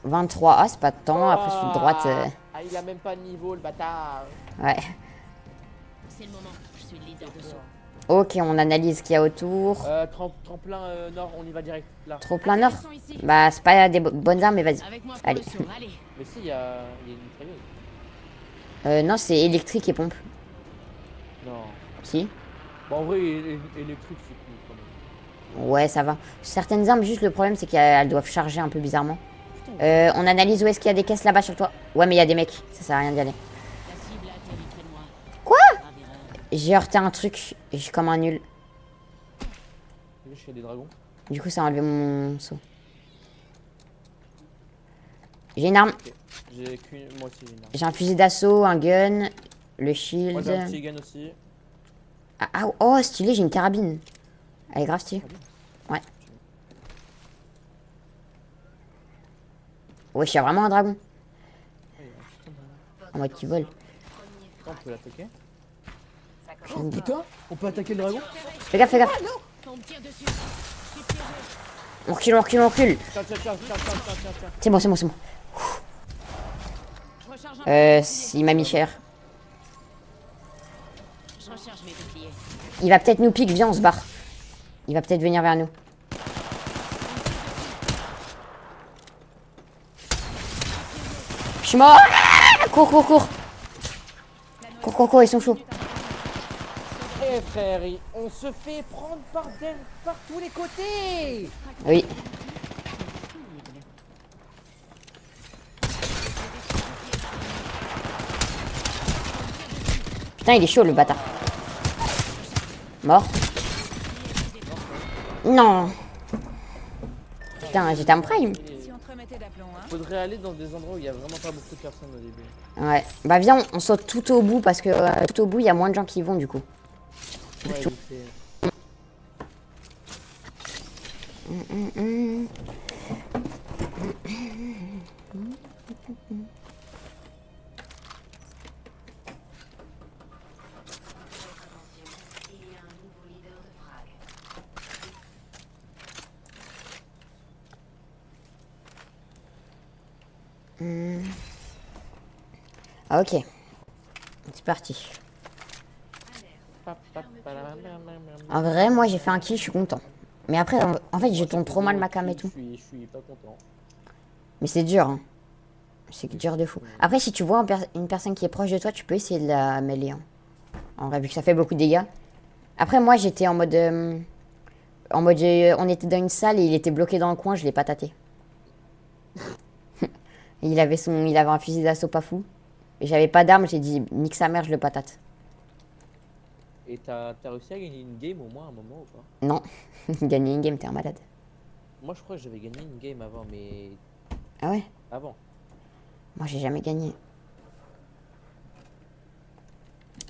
23. Ah c'est pas de temps, après je suis de droite. Ah, il a même pas de niveau, le bâtard. Ouais. C'est le moment. Je suis le leader de saut. Ok, on analyse ce qu'il y a autour. Tremplin nord, on y va direct. Là. Trop plein nord. Ils sont ici. Bah c'est pas des bonnes armes mais vas-y. Avec moi pour Allez. le saut. Allez. Mais si, il y a une mitrailleuse. Non c'est électrique et pompe. Non. Si. Bon, en vrai, électrique, c'est cool quand même. Ouais ça va. Certaines armes juste le problème c'est qu'elles doivent charger un peu bizarrement. On analyse où est-ce qu'il y a des caisses là-bas sur toi. Ouais mais il y a des mecs, ça sert à rien d'y aller. La cible a atterri près de moi. Quoi? Grave erreur. J'ai heurté un truc et je suis comme un nul. Je suis des dragons. Du coup ça a enlevé mon saut. J'ai une arme. Ok. J'ai qu'une. Moi aussi, j'ai une arme. J'ai un fusil d'assaut, un gun, le Moi, shield. j'ai un petit gun aussi. Oh stylé, j'ai une carabine. Elle est grave stylée. Ouais. Wesh, il y a vraiment un dragon. En mode qui vole. On peut l'attaquer. Oh, putain, on peut attaquer le dragon. Fais gaffe, fais gaffe. On me tire dessus. On recule, on recule, on recule. Tiens. C'est bon, c'est bon, c'est bon. Je recharge un Il m'a mis cher. Je recharge mes boucliers. Il va peut-être nous piquer, viens, on se barre. Il va peut-être venir vers nous. Je suis mort. Ah, cours, cours, cours. Cours, cours, ils sont chauds. Eh frère, on se fait prendre par tous les côtés. Oui. Putain, il est chaud le bâtard. Mort. Non. Putain, j'étais en prime. Si on te remettait d'aplomb, hein. Faudrait aller dans des endroits où il y a vraiment pas beaucoup de personnes au début. Ouais. Bah viens, on saute tout au bout parce que tout au bout, il y a moins de gens qui y vont du coup. Ouais, c'est. Ah, ok. C'est parti. En vrai, moi j'ai fait un kill, je suis content. Mais après, en fait, je Moi, tourne ça trop fait mal zéro ma cam et kill, tout. Je suis pas content. Mais c'est dur, hein. C'est dur de fou. Après, si tu vois une personne qui est proche de toi, tu peux essayer de la mêler. Hein. En vrai, vu que ça fait beaucoup de dégâts. Après, moi, j'étais en mode... on était dans une salle et il était bloqué dans le coin, je l'ai pas tâté. Il avait un fusil d'assaut pas fou. Et j'avais pas d'arme, j'ai dit, nique sa mère, je le patate. Et t'as réussi à gagner une game au moins à un moment ou pas? Non, gagner une game, t'es un malade. Moi je crois que j'avais gagné une game avant, mais Ah ouais? avant. Moi, j'ai jamais gagné.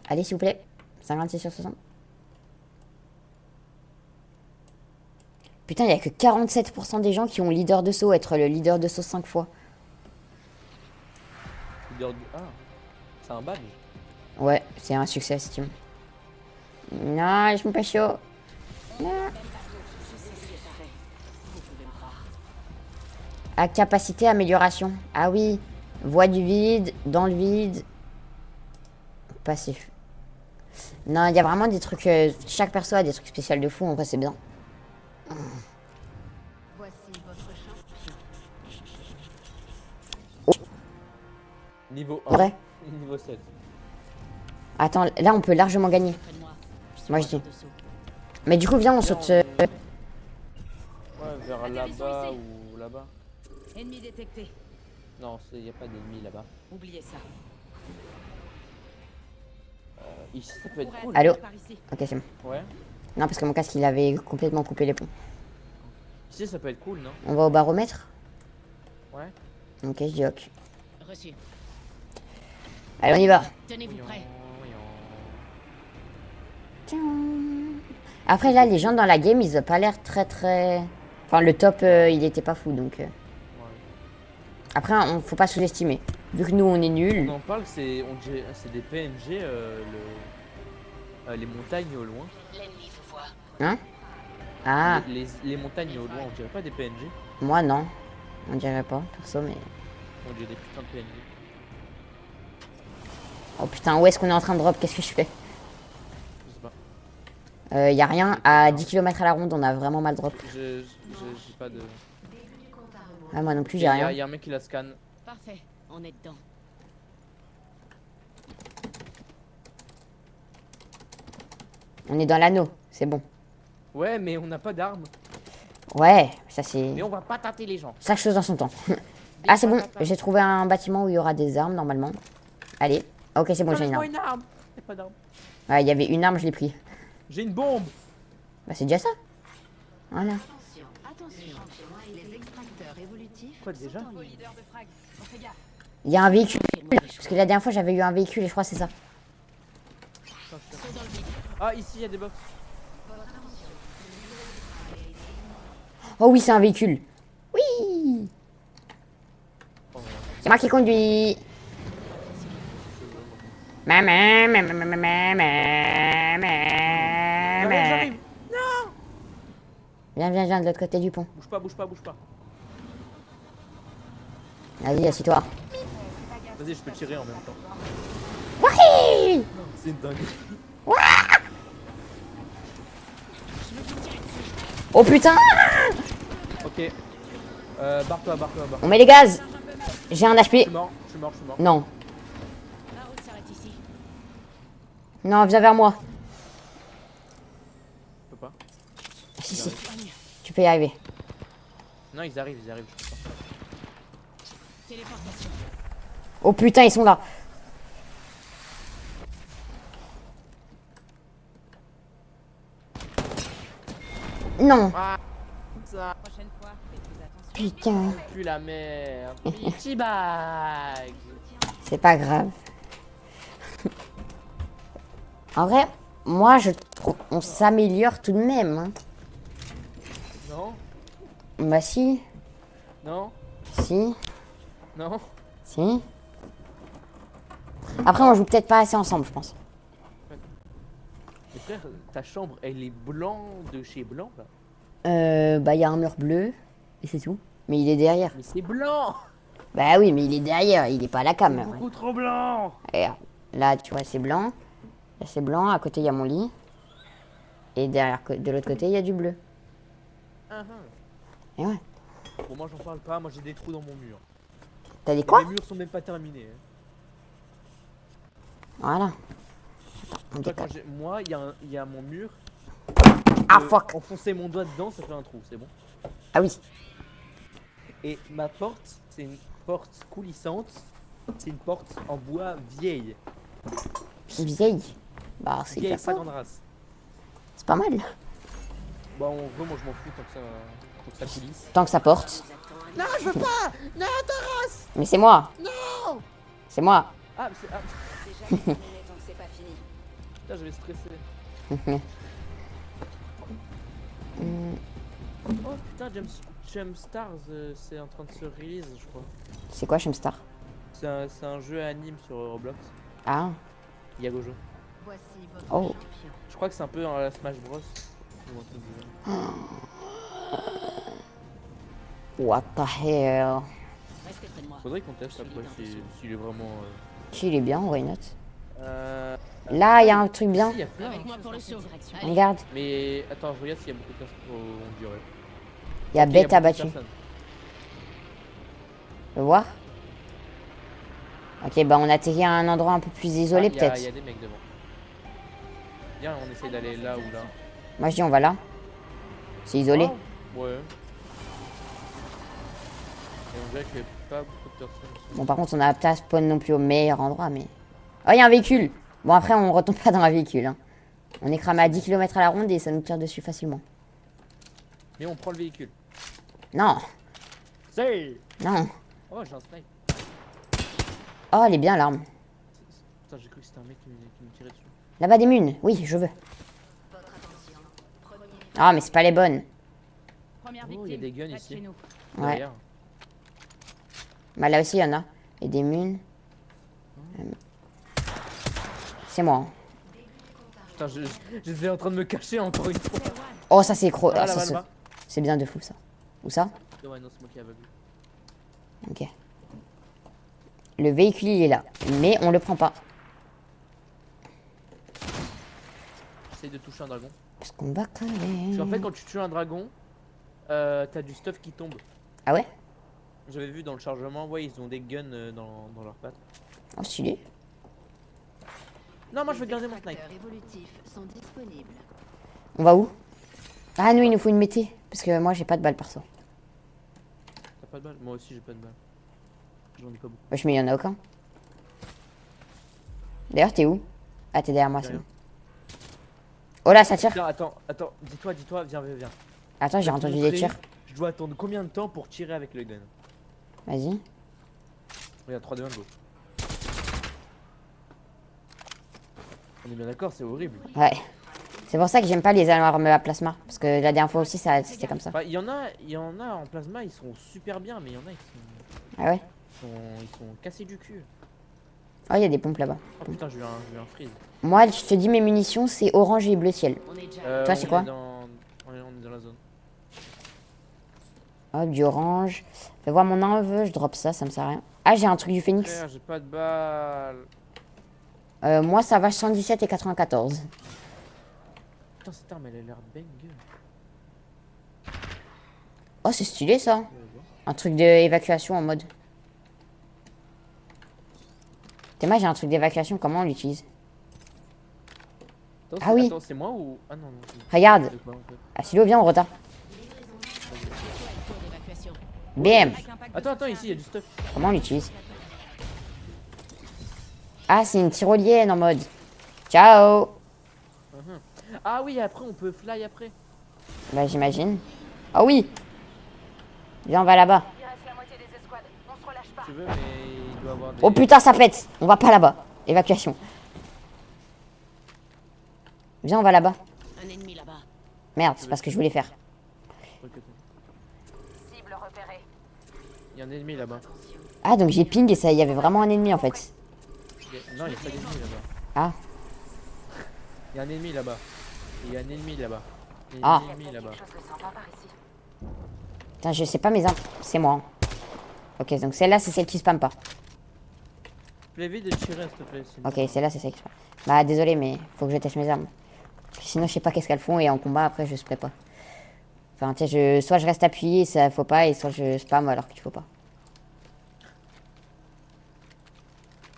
Allez, s'il vous plaît. 56 sur 60. Putain, il y a que 47% des gens qui ont leader de saut, être le leader de saut 5 fois. Ah, c'est un badge. Ouais, c'est un succès, Steam. Non, je me pas chaud. Non. À capacité, amélioration. Ah oui. Voie du vide, dans le vide. Passif. Non, il y a vraiment des trucs... chaque perso a des trucs spéciaux de fou, en vrai, c'est bien. Voici votre champ. Niveau Ouais. 1, niveau 7. Attends, là, on peut largement gagner. Près de moi. Moi, je dis. De saut. Mais du coup, viens, on Viens, saute... Ouais, vers là-bas ou là-bas. Ennemi détecté. Non, il n'y a pas d'ennemis là-bas. Oubliez ça. Ici ça peut être cool. Allô? Par ici. Ok, c'est bon. Ouais. Non, parce que mon casque, il avait complètement coupé les ponts. Ici ça peut être cool, non? On va au baromètre? Ouais. Ok, je dis ok. Reçu. Allez, on y va. Tenez-vous prêts. Après, là, les gens dans la game, ils ont pas l'air très... Enfin, le top, il était pas fou, donc... Après, faut pas sous-estimer. Vu que nous, on est nuls... On en parle, c'est des PNG, les montagnes au loin. L'ennemi vous voit. Hein? Ah, Les montagnes au loin, on dirait pas des PNG. moi, non. On dirait pas, perso, mais... On dirait des putains de PNG. Oh putain, où est-ce qu'on est en train de drop? Qu'est-ce que je fais? Je sais pas. Y a rien. À 10 km à la ronde, on a vraiment mal drop. J'ai pas de. Ah, moi non plus, j'ai Y a rien. un mec qui la scanne. Parfait. On est dedans. On est dans l'anneau, c'est bon. Ouais, mais on n'a pas d'armes. Ouais, ça c'est... Mais on va pas tâter les gens. Chaque chose dans son temps. Ah, c'est bon, j'ai trouvé un bâtiment où il y aura des armes, normalement. Allez. Ok, c'est bon, j'ai une Laisse-moi arme. une arme. Y'a pas d'arme. Ouais, il y avait une arme, je l'ai pris. J'ai une bombe. Bah, c'est déjà ça. Voilà. Attention, les extracteurs évolutifs Quoi déjà? sont en ligne. Leader de frag. On fait gaffe. Il y a un véhicule. Fais-moi des Parce que la dernière fois, j'avais eu un véhicule et je crois que c'est ça. Saut dans le vide. Ah, ici y a des box. Oh oui, c'est un véhicule. Oui. Oh, C'est moi qui conduis. Maman, maman, maman, maman, j'arrive. Viens, de l'autre côté du pont. Bouge pas, bouge pas, bouge pas. Vas-y, assieds-toi. Vas-y, je peux tirer en même temps. Wouhi! C'est une dingue. Oh putain! Ok. Barre-toi, barre-toi, barre. On met les gaz. J'ai un Je suis HP. mort, je suis mort, je suis mort. Non. La route s'arrête ici. Non, viens vers moi. Je peux pas. Si. Tu peux y arriver. Non, ils arrivent, je peux pas. Téléportation. Oh putain, ils sont là. Non. Ça Prochaine fois, faites plus attention. Putain. pue la merde. Petit bag. C'est pas grave. En vrai, moi je trouve on s'améliore tout de même. Hein. Non, Bah si, non, si, non. si. Après on joue peut-être pas assez ensemble, je pense. Mais frère, ta chambre, elle est blanc de chez blanc là. Bah il y a un mur bleu et c'est tout. Mais il est derrière. Mais c'est blanc. Bah oui, mais il est derrière, il est pas à la cam. Ouais. Beaucoup trop blanc. Regarde, là tu vois c'est blanc. Là c'est blanc, à côté il y a mon lit. Et derrière, de l'autre côté il y a du bleu. Et ouais. Bon, moi j'en parle pas, moi j'ai des trous dans mon mur. T'as dit Et quoi? les murs sont même pas terminés. Hein. Voilà. On Toi, décolle. moi, il y a mon mur. Ah fuck. Enfoncer mon doigt dedans, ça fait un trou, c'est bon. Ah oui. Et ma porte, c'est une porte coulissante. C'est une porte en bois vieille. Vieille. Bah c'est Vieille, hyper pas ça. grande race. C'est pas mal. Bah, en gros, moi je m'en fous tant que ça coulisse. Tant que ça porte. Non, je veux pas. Non, Mais c'est moi. non. C'est moi. Ah, c'est. Ah, C'est jamais terminé tant que c'est pas fini. putain, j'avais stressé. Oh putain, Jump Stars, c'est en train de se release, je crois. C'est quoi Shumstar? C'est un jeu anime sur Roblox. Ah. Yagojo. Voici votre Oh. champion. Je crois que c'est un peu un Smash Bros. Ou un truc du genre. What the hell? Restez près de moi. Faudrait qu'on teste après s'il est vraiment. Il est bien, why not? Euh... Là, il y a un truc bien. Si, il y a plein. Avec moi pour le saut. Regarde. Mais attends, je regarde s'il y a beaucoup de personnes. Oh, on dirait. Il y a Ok, bête beaucoup de abattue. personnes. Tu veux voir? Ok, bah on atterrit à un endroit un peu plus isolé Ah, peut-être. il y a des mecs devant. Viens, on essaie d'aller là ou là. Moi je dis on va là. C'est isolé. Oh, ouais. Et on dirait qu'il n'y a pas beaucoup de personnes. Bon par contre on a pas spawn non plus au meilleur endroit mais... Oh il y a un véhicule. Bon après on retombe pas dans un véhicule. Hein. On est cramé à 10 km à la ronde et ça nous tire dessus facilement. Mais on prend le véhicule. Non. C'est. Non. Oh, j'ai un snipe. Oh elle est bien l'arme. Putain, j'ai cru que c'était un mec qui me tirait dessus. Là-bas des munes. Oui je veux. Votre attention. Premier Ah mais c'est pas les bonnes. Première Oh, il y a des guns ici. Ouais. Derrière. Bah là aussi il y en a. Et des munes. C'est moi. Hein. Putain, j'étais en train de me cacher encore une fois. Oh ça c'est gros. Ah, Ah, là-bas, ça, là-bas. c'est bien de fou ça. Où ça? Ouais, non, c'est moi qui est aveugle. Ok. Le véhicule il est là. Mais on le prend pas. J'essaye de toucher un dragon. Parce qu'on va Parce crever. qu'en fait, quand tu tues un dragon, t'as du stuff qui tombe. Ah ouais? J'avais vu dans le chargement, ouais, ils ont des guns dans leurs pattes. Oh stylé. Non, moi je veux garder mon snipe. extracteurs évolutifs sont disponibles. On va où? Ah nous il nous faut une mété. Parce que moi j'ai pas de balle perso. T'as pas de balle? Moi aussi j'ai pas de balle. J'en ai pas beaucoup. Wesh mais il y en a aucun. D'ailleurs t'es où? Ah t'es derrière moi c'est Derrière. bon. Oh là ça tire. Putain, attends, dis-toi, viens. Attends j'ai Je vais te entendu des montrer, tirs. Je dois attendre combien de temps pour tirer avec le gun? Vas-y. Regarde, 3, 2, 1, go. On est bien d'accord, c'est horrible. Ouais. C'est pour ça que j'aime pas les armes à plasma. Parce que la dernière fois aussi c'était comme ça. Bah, il y en a en plasma, ils sont super bien, mais il y en a qui Ah ouais? ils sont cassés du cul. Oh il y a des pompes là-bas. Oh putain, j'ai eu un freeze. Moi je te dis mes munitions c'est orange et bleu ciel. On est déjà. Toi, c'est quoi? On est dans la zone. Hop du orange. Fais voir mon arme, je drop ça, ça me sert à rien. Ah j'ai un truc du phénix. Frère, j'ai pas de balles. Moi ça va 117 et 94. Putain, cette arme, elle a l'air banger. Oh c'est stylé ça. Un truc d'évacuation en mode. T'es moi j'ai un truc d'évacuation, comment on l'utilise? Attends, Ah oui. Attends, c'est moi ou. Ah non, non. Regarde. C'est quoi, en fait Ah Silo viens on retard. Tour d'évacuation. Bam. Attends, ici, il y a du stuff. Comment on l'utilise? Ah c'est une tyrolienne en mode. Ciao. Ah oui, après, on peut fly après. Bah j'imagine. Ah oui. Viens on va là-bas. Il reste la moitié des escouades. On se relâche pas. Tu veux, mais il doit avoir des. Oh putain ça pète. On va pas là-bas. Évacuation. Viens on va là-bas. Un ennemi là-bas. Merde c'est pas ce que je voulais faire. Cible repérée. Il y a un ennemi là-bas. Ah donc j'ai ping et ça il y avait vraiment un ennemi en fait. Non, il y a pas d'ennemi là-bas. Ah. Il y a un ennemi là-bas. Il y a un ennemi là-bas. Il y a Ah. un ennemi là-bas. Quelque chose de sympa par ici. Putain je sais pas mes armes. C'est moi. Hein. Ok donc celle-là c'est celle qui spam pas. Fais vite de tirer, s'il te plaît. sinon- Ok celle-là c'est celle qui spam. Bah désolé mais faut que je teste mes armes. Parce que sinon je sais pas qu'est-ce qu'elles font et en combat après je spray pas. Enfin, tu sais, soit je reste appuyé, ça faut pas, et soit je spam alors qu'il faut pas.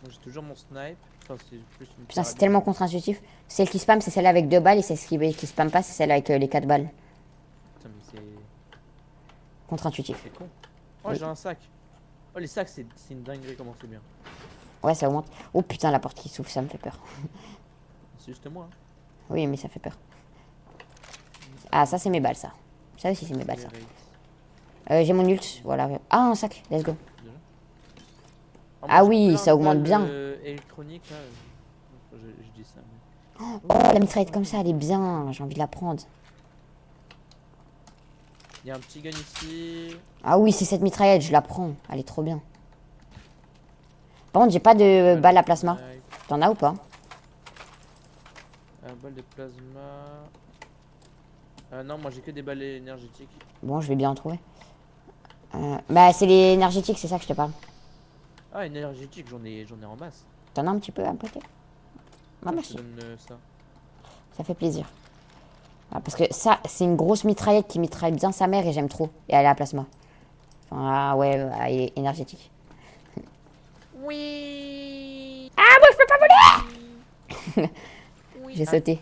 Moi j'ai toujours mon snipe. Enfin, c'est plus une Putain, c'est carabine. tellement contre-intuitif. Celle qui spam, c'est celle avec 2 balles, et celle qui spam pas, c'est celle avec les 4 balles. Putain, mais Contre-intuitif. c'est con. Oh, Oui. j'ai un sac. Oh, les sacs, c'est une dinguerie, comment c'est bien. Ouais, ça augmente. Oh putain, la porte qui s'ouvre, ça me fait peur. C'est juste moi. Hein. Oui, mais ça fait peur. Ah, ça, c'est mes balles, ça. Ça aussi, c'est mes balles, ça. J'ai mon ult, voilà. Ah, un sac, let's go. Ah oui, ça augmente bien. Électronique, là. Je dis ça. Mais... Oh, la mitraillette comme ça, elle est bien. J'ai envie de la prendre. Il y a un petit gun ici. Ah oui, c'est cette mitraillette, je la prends. Elle est trop bien. Par contre, j'ai pas de balles à plasma. T'en as ou pas? Un balle de plasma. Non, moi j'ai que des balles énergétiques. Bon, je vais bien en trouver. Bah, c'est les énergétiques, c'est ça que je te parle. Ah, énergétique, j'en ai en masse. T'en as un petit peu à côté? Ah, Je te merci. donne ça. Ça fait plaisir. Ah, parce que ça, c'est une grosse mitraillette qui mitraille bien sa mère et j'aime trop. Et elle est à plasma. Enfin, ah ouais, elle est énergétique. Oui. Ah, moi, je peux pas voler. J'ai sauté.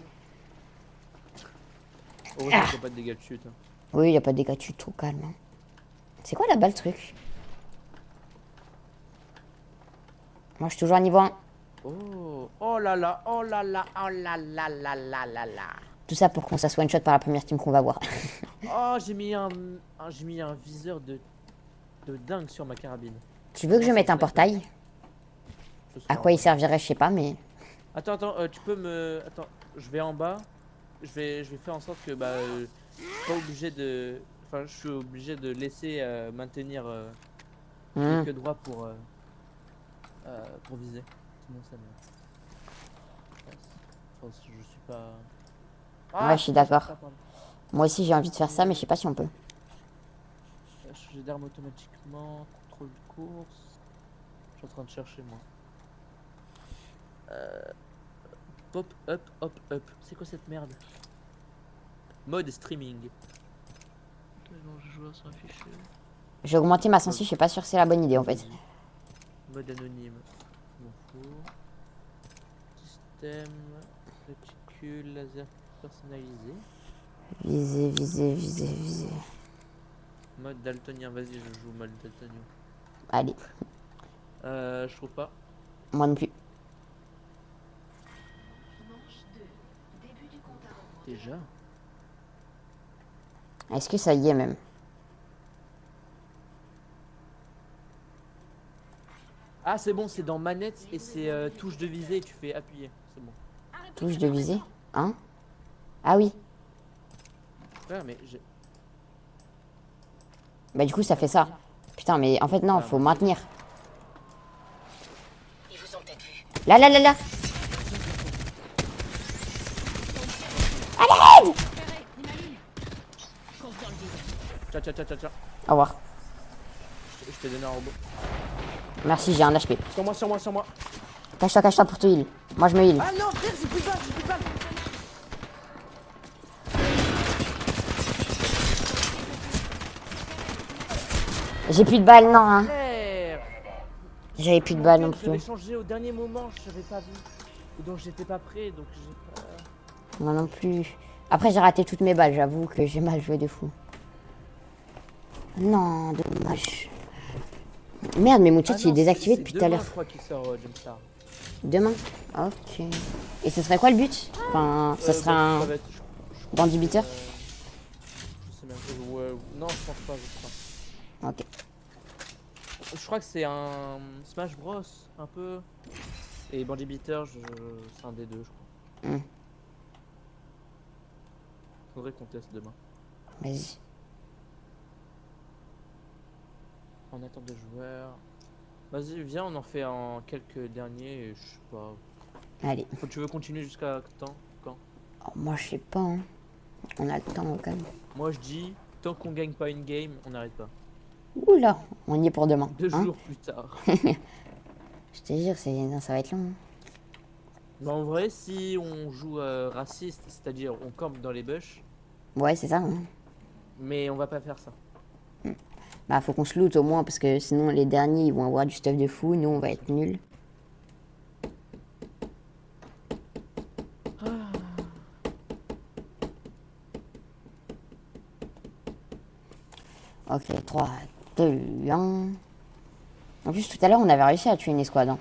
Heureusement qu'il n'y a pas de dégâts de chute. Hein. Oui, y a pas de dégâts, tu es trop calme. Hein. C'est quoi là-bas le truc? Moi, je suis toujours à niveau 1. Oh, oh là là, oh là là, oh là là là là là là. Tout ça pour qu'on s'assoie one shot par la première team qu'on va voir. Oh, j'ai mis un viseur de dingue sur ma carabine. Tu veux que je mette un portail? Ce sera À quoi il en bas. servirait, je sais pas, mais... Attends, tu peux me... Attends, je vais en bas. Je vais faire en sorte que je suis pas obligé de... Enfin, je suis obligé de laisser maintenir Hmm. clic droit pour viser. Sinon ça me... Enfin, je suis pas... Ouais, je suis d'accord. pardon. Moi aussi, j'ai envie de faire ça, mais je sais pas si on peut. Changer d'arme automatiquement, contrôle de course. Je suis en train de chercher moi. Pop up, hop up. C'est quoi cette merde? Mode streaming. Joueur sur un fichier. J'ai augmenté ma sensi, je suis pas sûr que c'est la bonne idée en fait. Mode anonyme. Je m'en fous. Système. Réticule, laser personnalisé. Viser, viser, viser, viser. Mode daltonien, vas-y, je joue mode daltonien. Allez, Je trouve pas. moi non plus. Déjà. Est-ce que ça y est même? Ah, c'est bon, c'est dans manette et c'est touche de visée, tu fais appuyer. C'est bon. Touche de visée? Hein? Ah oui. Ouais, mais j'ai. Bah du coup ça fait ça. Putain mais en fait non, faut maintenir. Ils vous ont peut-être vu. Là là là là. Tcha tcha tcha tcha tcha. Au revoir. Je t'ai donné un robot. Merci, j'ai un HP. Sur moi, sur moi, sur moi. Cache-toi pour te heal. Moi je me heal. Ah non, frère, j'ai plus de balles, j'ai plus de balles. J'ai plus de balles, non hein. Frère. J'avais plus de balles non Je l'ai plus. changé au dernier moment, je savais pas vu. Ou donc j'étais pas prêt, donc j'ai pas. Moi non plus. Après j'ai raté toutes mes balles, j'avoue que j'ai mal joué de fou. Non, dommage. Merde, mais mon chat il est désactivé depuis tout à l'heure. Je crois qu'il sort Jumpstar. Demain? Ok. Et ce serait quoi le but? Enfin, ça serait un Ça va être, bandit beater? je sais même pas. Ouais, non, je pense pas, je crois. Ok. Je crois que c'est un Smash Bros, un peu. Et Bandit Beater, c'est un des deux, je crois. Hmm. Faudrait qu'on teste demain. Vas-y. En attente de joueurs. Vas-y, viens, on en fait en quelques derniers. Et je sais pas. Allez. Tu veux continuer jusqu'à quand? Oh, moi je sais pas. Hein. On a le temps quand même. Moi je dis, tant qu'on gagne pas une game, on n'arrête pas. Oula, on y est pour demain. 2 hein. jours plus tard. Je te jure, non, ça va être long. hein. Mais en vrai, si on joue raciste, c'est-à-dire on campe dans les bush, Ouais, c'est ça. Hein. Mais on va pas faire ça. Bah, faut qu'on se loot au moins, parce que sinon, les derniers, ils vont avoir du stuff de fou. Nous, on va être nuls. Ok, 3, 2, 1. En plus, tout à l'heure, on avait réussi à tuer une escouade. Hein.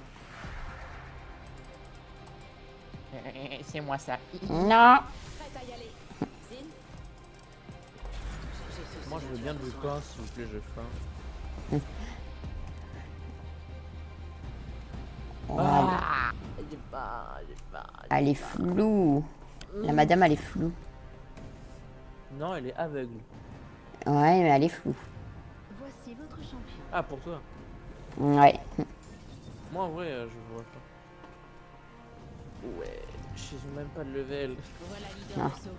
C'est moi ça. Non. Prête à y aller. Zine. Moi je veux bien du pain s'il vous plaît, j'ai faim. Voilà. J'ai faim, j'ai faim. Elle est floue. La madame, elle est floue. Non, elle est aveugle. Ouais, mais elle est floue. Voici votre champion. Ah, pour toi. Ouais. Moi en vrai, je vois pas. Ouais, je ont même pas de level. Voilà leader Ah. du saut.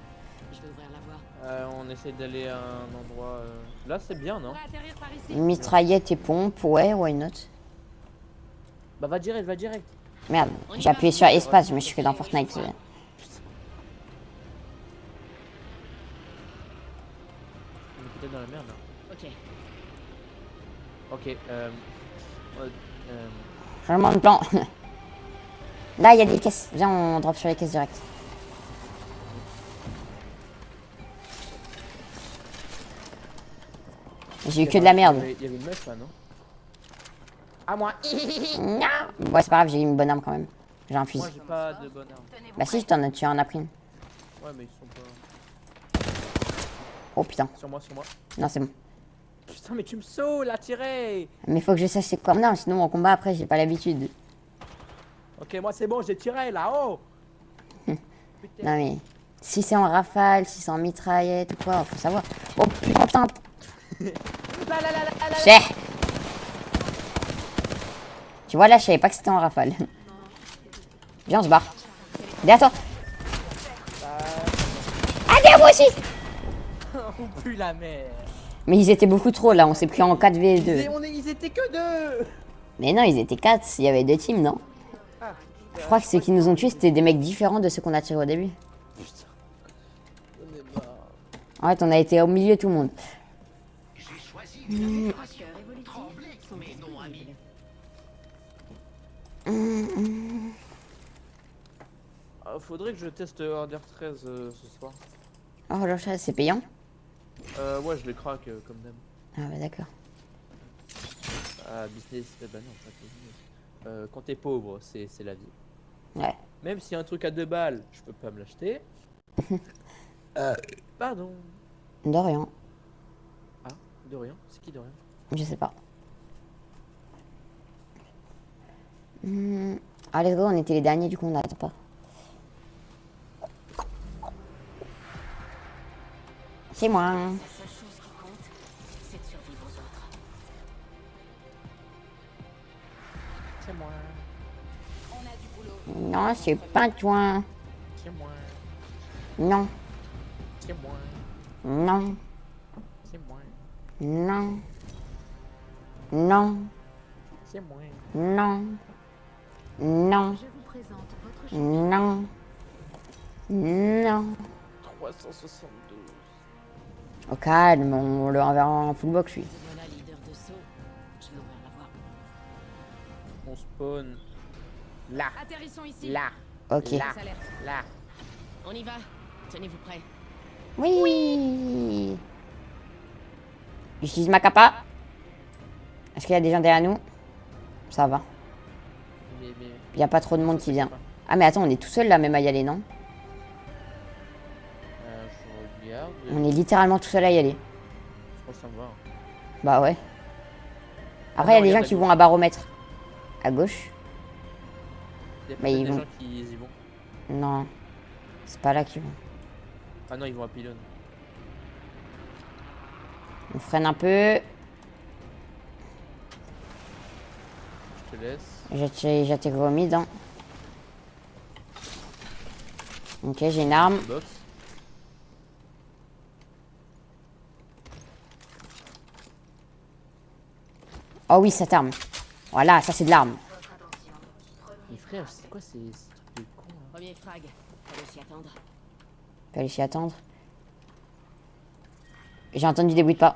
Je vais ouvrir la voie. On essaie d'aller à un endroit. Là, c'est bien, non? On va atterrir par ici. Mitraillette et pompe, ouais, why not? Bah, va direct, va direct. Merde, j'ai appuyé sur espace, je me suis fait dans Fortnite. On est peut-être dans la merde là. Ok. Ok, Changement de plan. Là, il y a des caisses. Viens, on drop sur les caisses direct. J'ai eu que de la merde. Il y avait une meuf là, non? Ah, moi! Non. Ouais, c'est pas grave, j'ai eu une bonne arme quand même. J'ai un Moi, fusil. j'ai pas de bonne arme. Tenez-vous Bah si, tu en as pris une. Ouais, mais ils sont pas. Oh putain. Sur moi, sur moi. Non, c'est bon. Putain, mais tu me saules à tirer! Mais faut que je sache c'est quoi. Non, sinon en combat après, j'ai pas l'habitude. Ok, moi c'est bon, j'ai tiré là-haut! Putain. Non mais, si c'est en rafale, si c'est en mitraillette ou quoi, faut savoir. Oh putain. Là, là, là, là, là, là. Chais. Tu vois là, je savais pas que c'était en rafale. Viens, on se barre. Derrière toi. Allez, moi aussi. On pue la mer! Mais ils étaient beaucoup trop là, on s'est pris en 4v2. Ils étaient que deux! Mais non, ils étaient 4, il y avait 2 teams, non? Ah, Je crois que ceux qui nous ont tués, c'était des mecs différents de ceux qu'on a tirés au début. putain. On est mort. En fait, on a été au milieu tout le monde. J'ai choisi une opération. Tremblez, mais non, ami. Faudrait que je teste Order 13 ce soir. Oh, le chat, c'est payant? Ouais, je le craque comme d'hab. Ah, bah d'accord. Ah, business, bah non, pas business. Quand t'es pauvre, c'est la vie. Ouais. Même s'il y a un truc à 2 balles, je peux pas me l'acheter. Pardon. De rien. Ah, de rien. C'est qui de rien? Je sais pas. Ah, let's go, on était les derniers, du coup, on n'attend pas. C'est moi. La seule chose qui compte, c'est de survivre aux autres. C'est moi. On a du boulot. Non, c'est pas toi. C'est moi. Non, C'est moi. non, C'est moi. non, non, C'est moi. non, non, Je vous présente votre non, non. 372. Au calme, on le enverra en full box, lui. Voilà leader de saut. Je vais ouvrir la voie. On spawn. Là. Atterrissons ici. Là. Ok. Là. Alerte. Là. On y va. Tenez-vous prêts. Oui. J'utilise ma capa. Est-ce qu'il y a des gens derrière nous? Ça va. Mais... Il n'y a pas trop de monde qui vient. Ah mais attends, on est tout seul là même à y aller, non? je regarde. On est littéralement tout seul à y aller. Je crois que ça me va. Bah ouais. Après, il y a des gens qui vont à baromètre. À gauche. Il y a Mais peut-être ils des vont- gens qui y vont. Non. C'est pas là qu'ils vont. Ah non, ils vont à pylône. On freine un peu. Je te laisse. J'atterris au mid. Hein. Ok, j'ai une arme. Box. Oh oui, cette arme. Voilà, ça c'est de l'arme. Mais frère, c'est quoi ces trucs de con là? Premier frag. Fallait s'y attendre. Fallait s'y attendre. J'ai entendu des bruits de pas.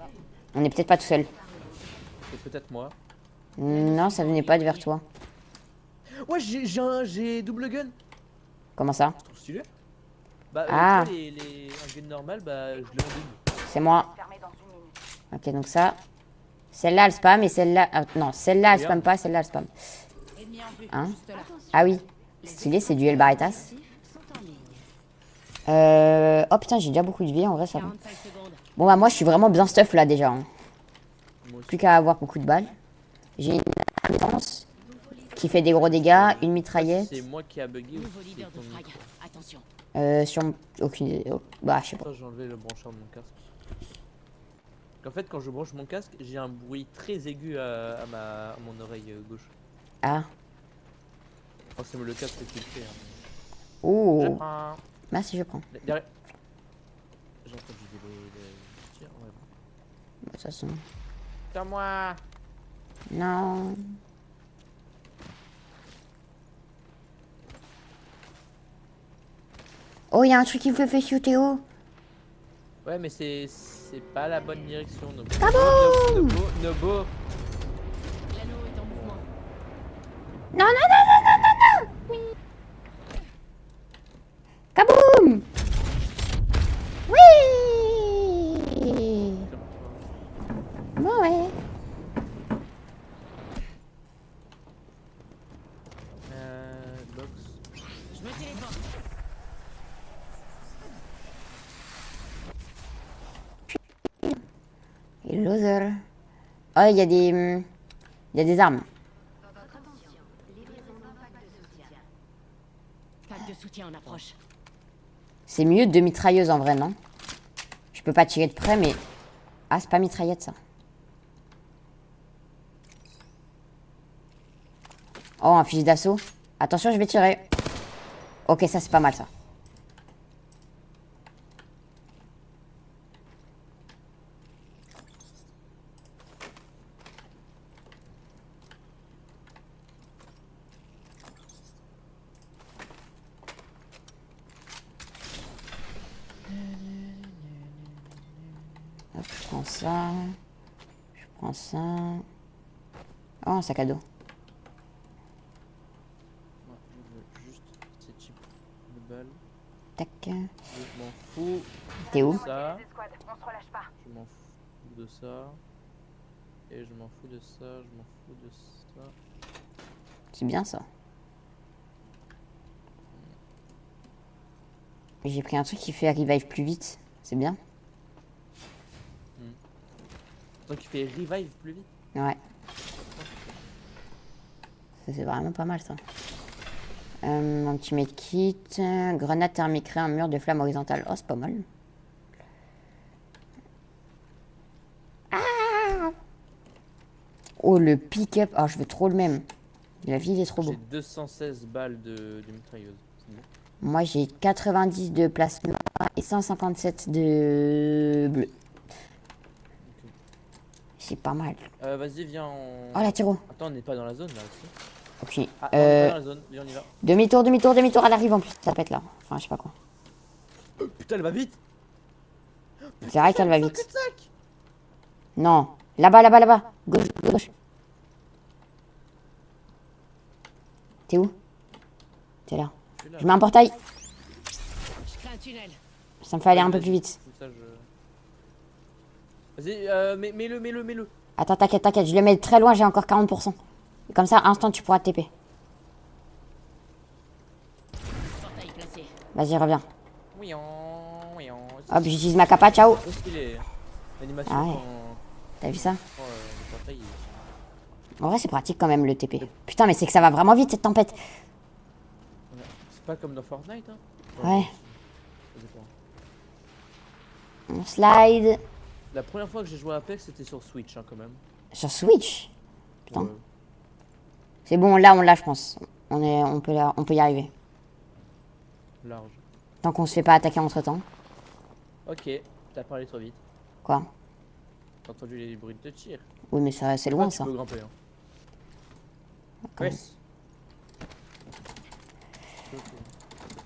On est peut-être pas tout seul. C'est peut-être moi. Non, ça venait pas de vers toi. Ouais, j'ai double gun. Comment ça? Je trouve stylé. Bah, Ah. tu vois, un gun normal, bah, je l'ai en double. C'est moi. Fermé dans une minute. Ok, donc ça. Celle-là, elle spam et celle-là. Ah, non, celle-là, elle spam Regarde. pas, celle-là, elle spam. Ennemi en vue, Hein? juste là. Ah oui. Stylé, c'est duel Baritas. Sont en ligne. Oh putain, j'ai déjà beaucoup de vie, en vrai, ça va. 45 secondes. Bon, bah, moi, je suis vraiment bien stuff là déjà. Hein. Moi aussi. Plus qu'à avoir beaucoup de balles. J'ai une lance qui fait des gros dégâts, une mitraillette. C'est moi qui a bugué ou Nouveau c'est leader de ton frag. micro? Attention. Sur. Aucune idée. Oh, bah, je sais pas. Attends, j'ai enlevé le brancheur de mon casque. En fait, quand je branche mon casque, j'ai un bruit très aigu à mon oreille gauche. Ah. Oh, c'est le casque qui le fait. Hein. Je Oh. prends. Merci, je prends. Derrière. J'ai entendu des tirs. Ouais, bon. De toute façon. Sur moi. Non. Oh, il y a un truc qui me fait shooter haut. Ouais, mais c'est pas la bonne direction. Nobo. Kaboum! Nobo. L'anneau est en mouvement. Non, non, non, non, non, non, non. Oui. Kaboum! Oui! Bon, ouais. Box. Je me téléporte. Et loser. Oh, il y a des... Il y a des armes. Pack de soutien en approche. C'est mieux de mitrailleuse en vrai, non? Je peux pas tirer de près, mais... Ah, c'est pas mitraillette, ça. Oh, un fusil d'assaut. Attention, je vais tirer. Ok, ça, c'est pas mal, ça. Hop, je prends ça. Je prends ça. Oh, un sac à dos. Ouais, je veux juste ces types de balles. Tac. Je m'en fous T'es où? de ça. Les escouades, on se relâche pas. Je m'en fous de ça. Et je m'en fous de ça. Je m'en fous de ça. C'est bien, ça. J'ai pris un truc qui fait revive plus vite. C'est bien. Donc il fait revive plus vite. Ouais. Ça, c'est vraiment pas mal, ça. Un petit medkit. Grenade thermique, créer un mur de flamme horizontale. Oh, c'est pas mal. Ah! Oh, le pick-up. Oh, je veux trop le même. La vie, il est trop beau. J'ai 216 balles de mitrailleuse. C'est bon. Moi, j'ai 90 de plasma et 157 de bleu. C'est pas mal. Vas-y, viens. Oh, la tiro. Attends, on n'est pas dans la zone là aussi. Ok. Ah, on est pas dans la zone. Viens, on y va. Demi-tour, demi-tour, demi-tour. Elle arrive en plus. Ça pète là. Enfin, je sais pas quoi. Putain, elle va vite. C'est vrai qu'elle va vite. Cul-de-sac. Non. Là-bas, là-bas, là-bas. Gauche, gauche. T'es où? T'es là. Je suis là. Je mets un portail. Je crée un tunnel. Ça me fait aller un peu Vas-y, plus vite. comme ça, Vas-y, mets-le. Attends, t'inquiète, t'inquiète. Je le mets très loin, j'ai encore 40%. Et comme ça, instant, tu pourras te TP. Portail placé. Vas-y, reviens. Oui, Hop, j'utilise ma capa, ciao. Trop stylé. L'animation Ah ouais. quand T'as vu ça? le portail, il- En vrai, c'est pratique quand même le TP. Putain, mais c'est que ça va vraiment vite cette tempête. Ouais. C'est pas comme dans Fortnite, hein. Ouais. Ça dépend. On slide. La première fois que j'ai joué à Apex, c'était sur Switch, hein, quand même. Sur Switch. Putain. Ouais. C'est bon, là, on l'a, je pense. On peut y arriver. Large. Tant qu'on se fait pas attaquer entre temps. Ok, t'as parlé trop vite. Quoi? T'as entendu les bruits de tir. Oui, mais ça, c'est loin, Tu ça. peux grimper, hein. Quand même. Yes.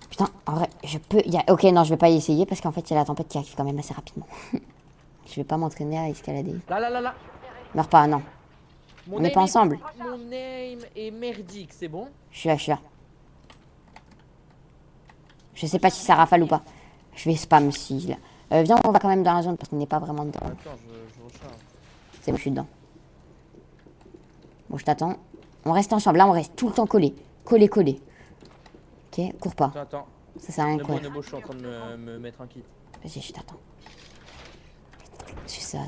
Putain, en vrai, je peux... Ok, non, je vais pas y essayer parce qu'en fait, il y a la tempête qui arrive quand même assez rapidement. Je vais pas m'entraîner à escalader. Là. Meurs pas, non. Mon On n'est aim pas ensemble. Mon aim est merdique, c'est bon? Je suis là, je suis là. Je sais pas si ça rafale ou pas. Je vais spam si là. Viens, on va quand même dans la zone parce qu'on n'est pas vraiment dedans. Attends, je recharge. C'est bon, je suis dedans. Bon, je t'attends. On reste ensemble. Là, on reste tout le temps collés. Collés. Ok, cours pas. Attends. Ça sert à rien de courir. Nebo, je suis en train de me mettre un kit. Vas-y, je t'attends. C'est ça.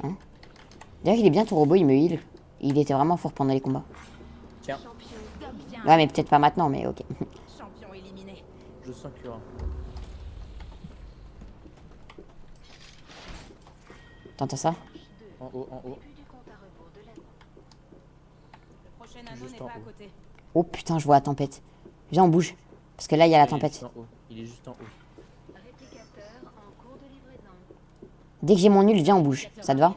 Hein? D'ailleurs, il est bien ton robot, il me heal. Il était vraiment fort pendant les combats. Tiens, Ouais, mais peut-être pas maintenant, mais ok. Champion éliminé. je sens qu'il y aura. T'entends ça? En haut. Le prochain anneau Juste n'est en pas à haut. côté. Oh putain, je vois la tempête. Viens, on bouge. Parce que là, il y a la Il est tempête. juste en haut. Il est juste en haut. Réplicateur en cours de livraison. Dès que j'ai mon nul, viens, on bouge. Ça te va?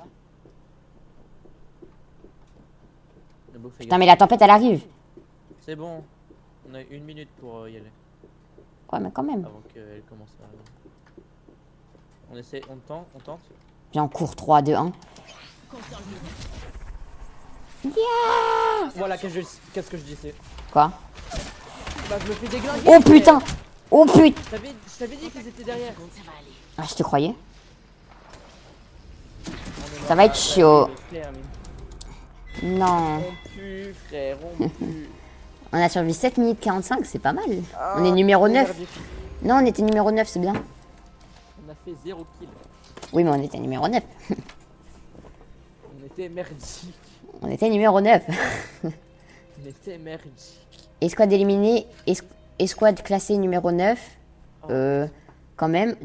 Nebo, fais Putain, gaffe. mais la tempête, elle arrive. C'est bon. On a 1 minute pour y aller. Ouais, mais quand même. Avant qu'elle commence à... On essaie, on tente. Viens, on court. 3, 2, 1. Voilà, qu'est-ce que je disais? Quoi? Bah, je me fais déglinguer. Oh putain! Oh putain! Je t'avais dit qu'ils étaient derrière. Ça va aller. Ah, je te croyais. Ça va être chaud. Non. On pue, frère, on pue. On a survécu 7 minutes 45, c'est pas mal. On est numéro 9. Non, on était numéro 9, c'est bien. On a fait 0 kill. Oui, mais on était numéro 9. On était merdique. On était numéro 9. On était merdique. Escouade éliminée, escouade classée numéro 9. Quand même,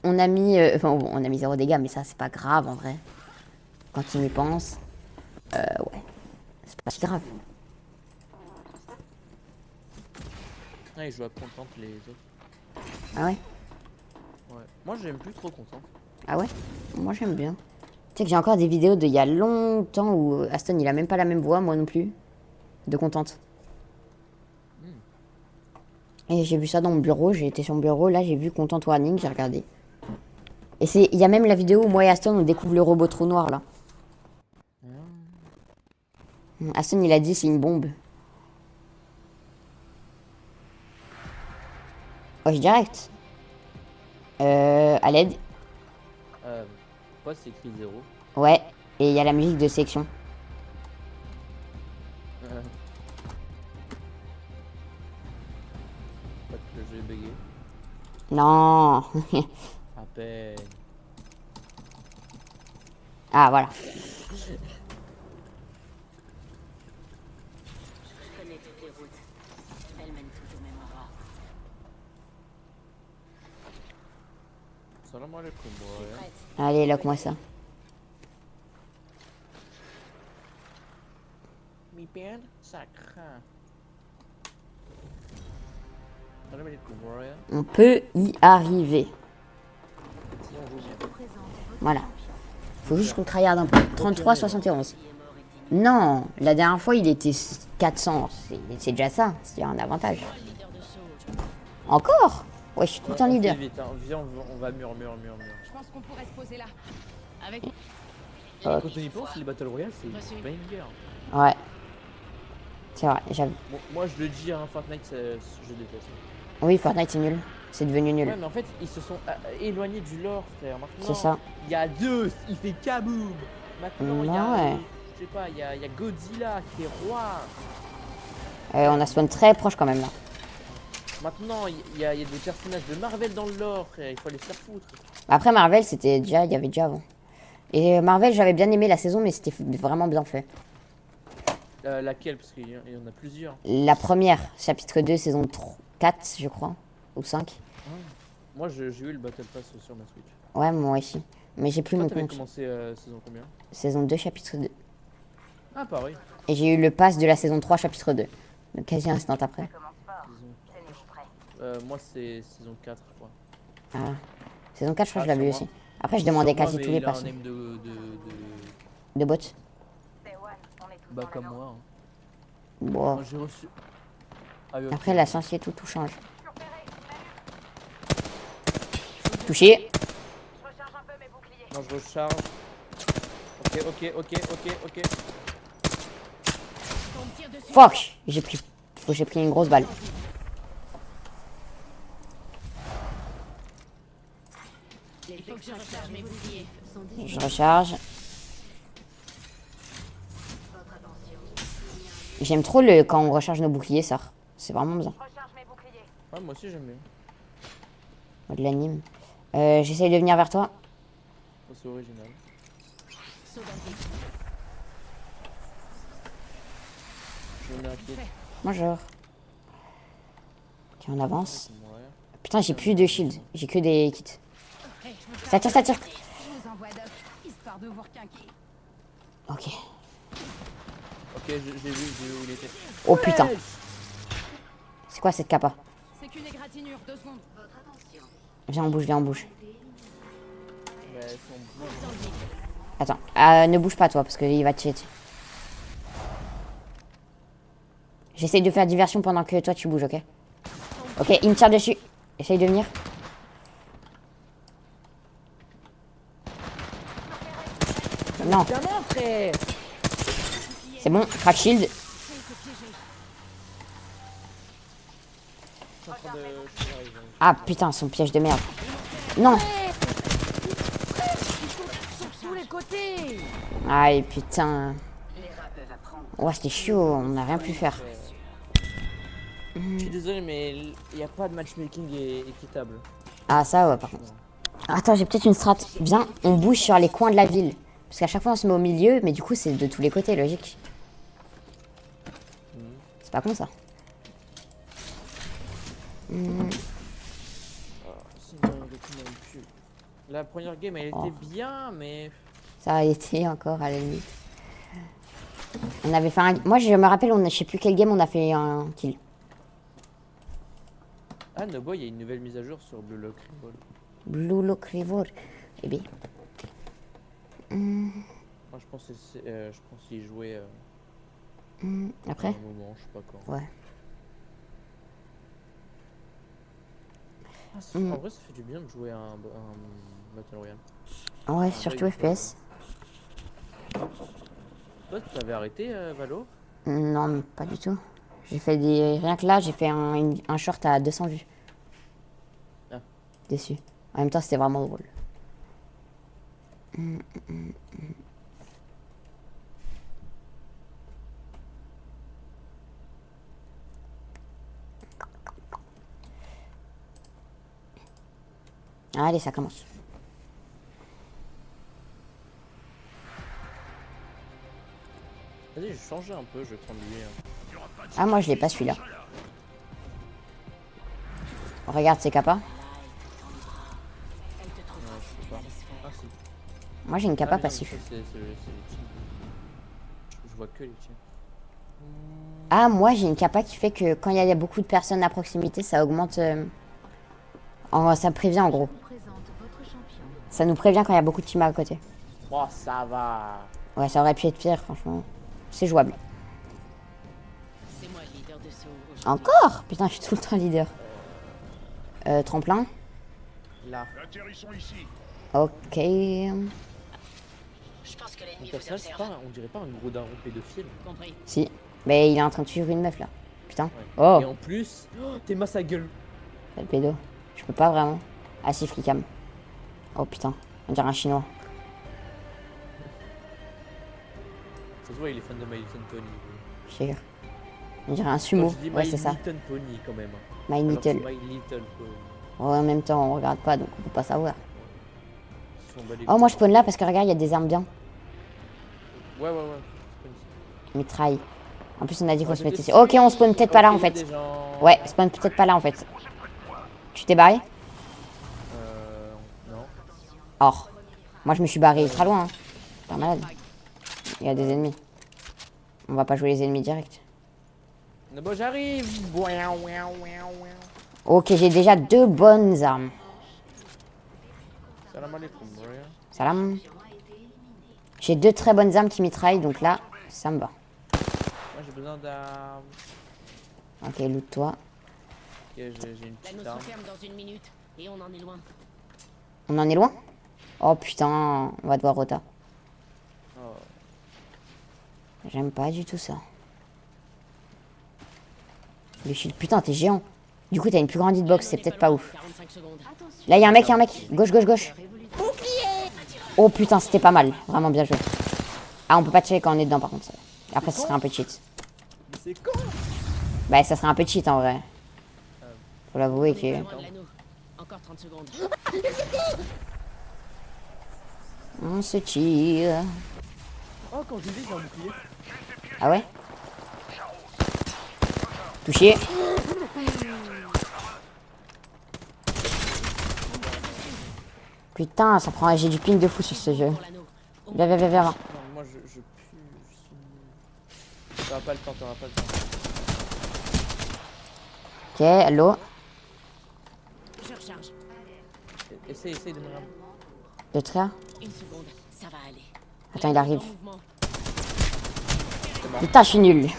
on a mis, enfin, bon, on a mis 0 dégâts, mais ça, c'est pas grave en vrai. Quand on y pense. Ouais. C'est pas si grave. Ouais, je vois contente les autres. Ah ouais? Ouais. Moi, j'aime plus trop content. Ah ouais? Moi, j'aime bien. Tu sais que j'ai encore des vidéos d'il y a longtemps où Aston, il a même pas la même voix, moi non plus. De contente. Et j'ai vu ça dans mon bureau, j'ai été sur mon bureau, là j'ai vu Content Warning, j'ai regardé. Et il y a même la vidéo où moi et Aston on découvre le robot trou noir là. Aston il a dit c'est une bombe. Oh je direct. À l'aide. Pourquoi c'est écrit 0? Ouais. Et il y a la musique de section. Pas que j'ai bugué. Non. À peine. Ah voilà. Je connais toutes les routes. Elles mènent toutes au même endroit. Salam alaikum, ouais. Prête. Allez lock moi ça. Mi père, ça craint. Salam alaikum, ouais. On peut y arriver. Si on joue bien. Voilà. Faut juste qu'on tryhard un peu. 33,71. Non, la dernière fois il était 400. C'est déjà ça. C'est un avantage. Encore? Ouais, je suis tout le temps On fait leader. vite, hein. Viens, on va mur. Je pense qu'on pourrait se poser là. Avec Quand on y pense, les Battle Royale, c'est banger. Ouais. C'est vrai, j'avoue. Bon, moi, je le dis, hein, Fortnite, je déteste. Oui, Fortnite c'est nul. C'est devenu nul. Ouais, mais en fait, ils se sont éloignés du lore, frère. Maintenant, C'est ça. il y a deux, il fait kaboom. Maintenant, il y a, Ouais. je sais pas, il y a Godzilla qui est roi. On a spawn très proche quand même là. Maintenant, il y a des personnages de Marvel dans le lore, frère. Il faut les faire foutre. Après Marvel, c'était déjà, il y avait déjà avant. Et Marvel, j'avais bien aimé la saison, mais c'était vraiment bien fait. Laquelle? Parce qu'il y en a plusieurs. La première, chapitre 2, saison 4, je crois. Ou 5. Moi, j'ai eu le Battle Pass sur ma Switch. Ouais, moi aussi. Mais j'ai plus Toi, mon t'avais compte. commencé saison combien? Saison 2, chapitre 2. Ah, pareil. Et j'ai eu le pass de la saison 3, chapitre 2. Donc quasi instant après. Commence fort. Saison Tenez, je suis prêt. Moi, c'est saison 4, je crois. Ah. Saison 4, je crois que je l'avais eu sûrement. aussi. Après, je demandais Sur moi, quasi mais tous les il a un passes. name De bots. C'est One, on est tous Bah, dans comme l'anneau. moi. Hein. Bon. Moi, j'ai reçu. Ah, oui, ok. Après, la science et tout change. Je suis repéré. Touché. Je recharge un peu mes boucliers. Moi je recharge. Ok. Fuck! J'ai pris une grosse balle. Il faut que je recharge mes boucliers. Je recharge. J'aime trop quand on recharge nos boucliers, ça. C'est vraiment bien. Recharge mes boucliers. Ouais, moi aussi j'aime bien. De l'anime. J'essaye de venir vers toi. Oh, c'est original. Saut d'un pied. Je me mets un pied. Bonjour. Ok, on avance. Ouais. Putain, j'ai plus de shield. J'ai que des kits. Ça tire, ça tire. Je vous envoie Doc, histoire de vous requinquer. Ok. Ok, j'ai vu où il était. Oh putain. C'est quoi cette capa? C'est qu'une égratignure, 2 secondes. Viens, on bouge, viens, on bouge. Bah, elles sont mortes. Attends, ne bouge pas toi, parce qu'il va te tirer dessus. J'essaye de faire diversion pendant que toi tu bouges, ok? Ok, il me tire dessus. Essaye de venir. Non, Évidemment, frère. c'est bon, crack shield. Je suis en train de. Je suis arrivé. Ah putain, son piège de merde. Non. Tous les côtés. Aïe putain. Ouais, c'était chaud, on n'a rien pu faire. Je suis désolé, mais il n'y a pas de matchmaking équitable. Ah ça ouais par contre. Attends, j'ai peut-être une strat. Viens, on bouge sur les coins de la ville. Parce qu'à chaque fois on se met au milieu, mais du coup c'est de tous les côtés, logique. C'est pas con ça. Sinon, le coup m'a pu. La première game, elle Oh. était bien, mais. Ça a été encore à la limite. On avait fait un... Moi je me rappelle, je sais plus quel game on a fait un kill. Ah, Nobo, il y a une nouvelle mise à jour sur Blue Lock Revolt. Blue Lock Revolt. Eh bien. Moi, je pense qu'il jouait à Après un moment, je sais pas quand. Ouais. Ah, en vrai, ça fait du bien de jouer à un Battle Royale. Ouais, surtout FPS. Toi, tu t'avais arrêté, Valo? Non, mais pas du tout. J'ai fait des... Rien que là, j'ai fait un short à 200 vues. Ah. Déçu. En même temps, c'était vraiment drôle. Allez, ça commence. Vas-y, je vais changer un peu, je vais prendre lui. Ah, moi, je l'ai pas celui-là. Regarde ses capas. Non, je peux pas. Ah, si. Moi, j'ai une Ah, capa mais non, passif. mais ça, c'est les teams. Je vois que les teams. Ah, moi, j'ai une capa qui fait que quand il y a beaucoup de personnes à proximité, ça augmente... ça prévient, en gros. Ça nous prévient quand il y a beaucoup de teams à côté. Oh, ça va. Ouais, ça aurait pu être pire, franchement. C'est jouable. C'est moi le leader de saut. aujourd'hui. Encore? Putain, je suis tout le temps leader. Tremplin. Là. Ok. Je pense que Mon l'ennemi vous personnage, c'est observe. pas, on dirait pas un gros daron pédophile. Compris. Si. Mais il est en train de suivre une meuf, là. Putain. Ouais. Oh, Et en plus, t'es ma sa gueule. quel pédo. Je peux pas vraiment. Ah si, flicam. Oh putain. On dirait un chinois. Ça se voit, il est fan de My Little Pony. Je sais. On dirait un Quand sumo. je dis Ouais, My c'est ça. Little Pony quand même. My Alors que c'est Little. My Little Pony. Ouais, en même temps, on regarde pas, donc on peut pas savoir. Ils sont balés Oh, moi je couilles. spawn là parce que regarde, il y a des armes bien. Ouais. C'est pas ici. Mitraille. En plus, on a dit qu'on Ouais, se mettait c'était- ici. Ok, on spawn peut-être pas là en Ok, il y a fait. des gens- Ouais, spawn peut-être pas là en fait. Tu t'es barré? Non. Or. Moi je me suis barré ultra loin. Hein. Pas malade. Il y a des ennemis. On va pas jouer les ennemis direct. Non, bon, j'arrive. Ok, j'ai déjà 2 bonnes armes. Salam alaikum, ouais. Salam. J'ai 2 très bonnes armes qui mitraillent, donc là, ça me va. Moi, j'ai besoin d'armes. Ok, loot-toi. Ok, j'ai une La petite notion arme. ferme dans 1 minute et on en est loin. On en est loin? Oh putain, on va devoir rota. Oh. J'aime pas du tout ça. Le shield, putain, t'es géant. Du coup, t'as une plus grande hitbox, c'est peut-être pas ouf. 45 secondes. Là, y'a un mec, Gauche, gauche, gauche. Oh putain, c'était pas mal. Vraiment bien joué. Ah, on peut pas tirer quand on est dedans, par contre. Après, ça serait un peu cheat. Mais c'est con. Bah, ça serait un peu cheat en vrai. Faut l'avouer que. Loin de l'anneau. Encore 30 secondes. On se tire. Oh, quand je dis, j'ai un bouclier. Ah ouais? Touché. Putain, ça prend. J'ai du ping de fou sur ce jeu. Pour l'anneau. Viens, viens, viens, viens. Non, moi je pue. Je suis nul. T'auras pas le temps, t'auras pas le temps. Ok, hello. Je recharge. Essaye de me ramener. De traire. Une seconde. Ça va aller. Attends, il arrive. En mouvement. Putain, je suis nul.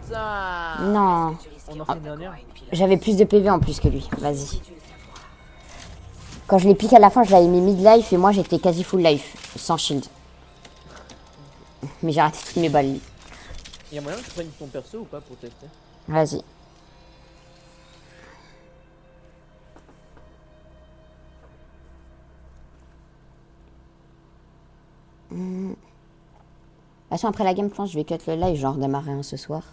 Putain. Non. On en fait une dernière. J'avais plus de PV en plus que lui. Vas-y. Quand je l'ai piqué à la fin, je l'avais mis mid-life et moi j'étais quasi full life. Sans shield. Mais j'ai raté toutes mes balles. Y'a moyen que je prenne ton perso ou pas pour tester? Vas-y. De toute façon, après la game, je pense que je vais cut le live, genre démarrer un ce soir.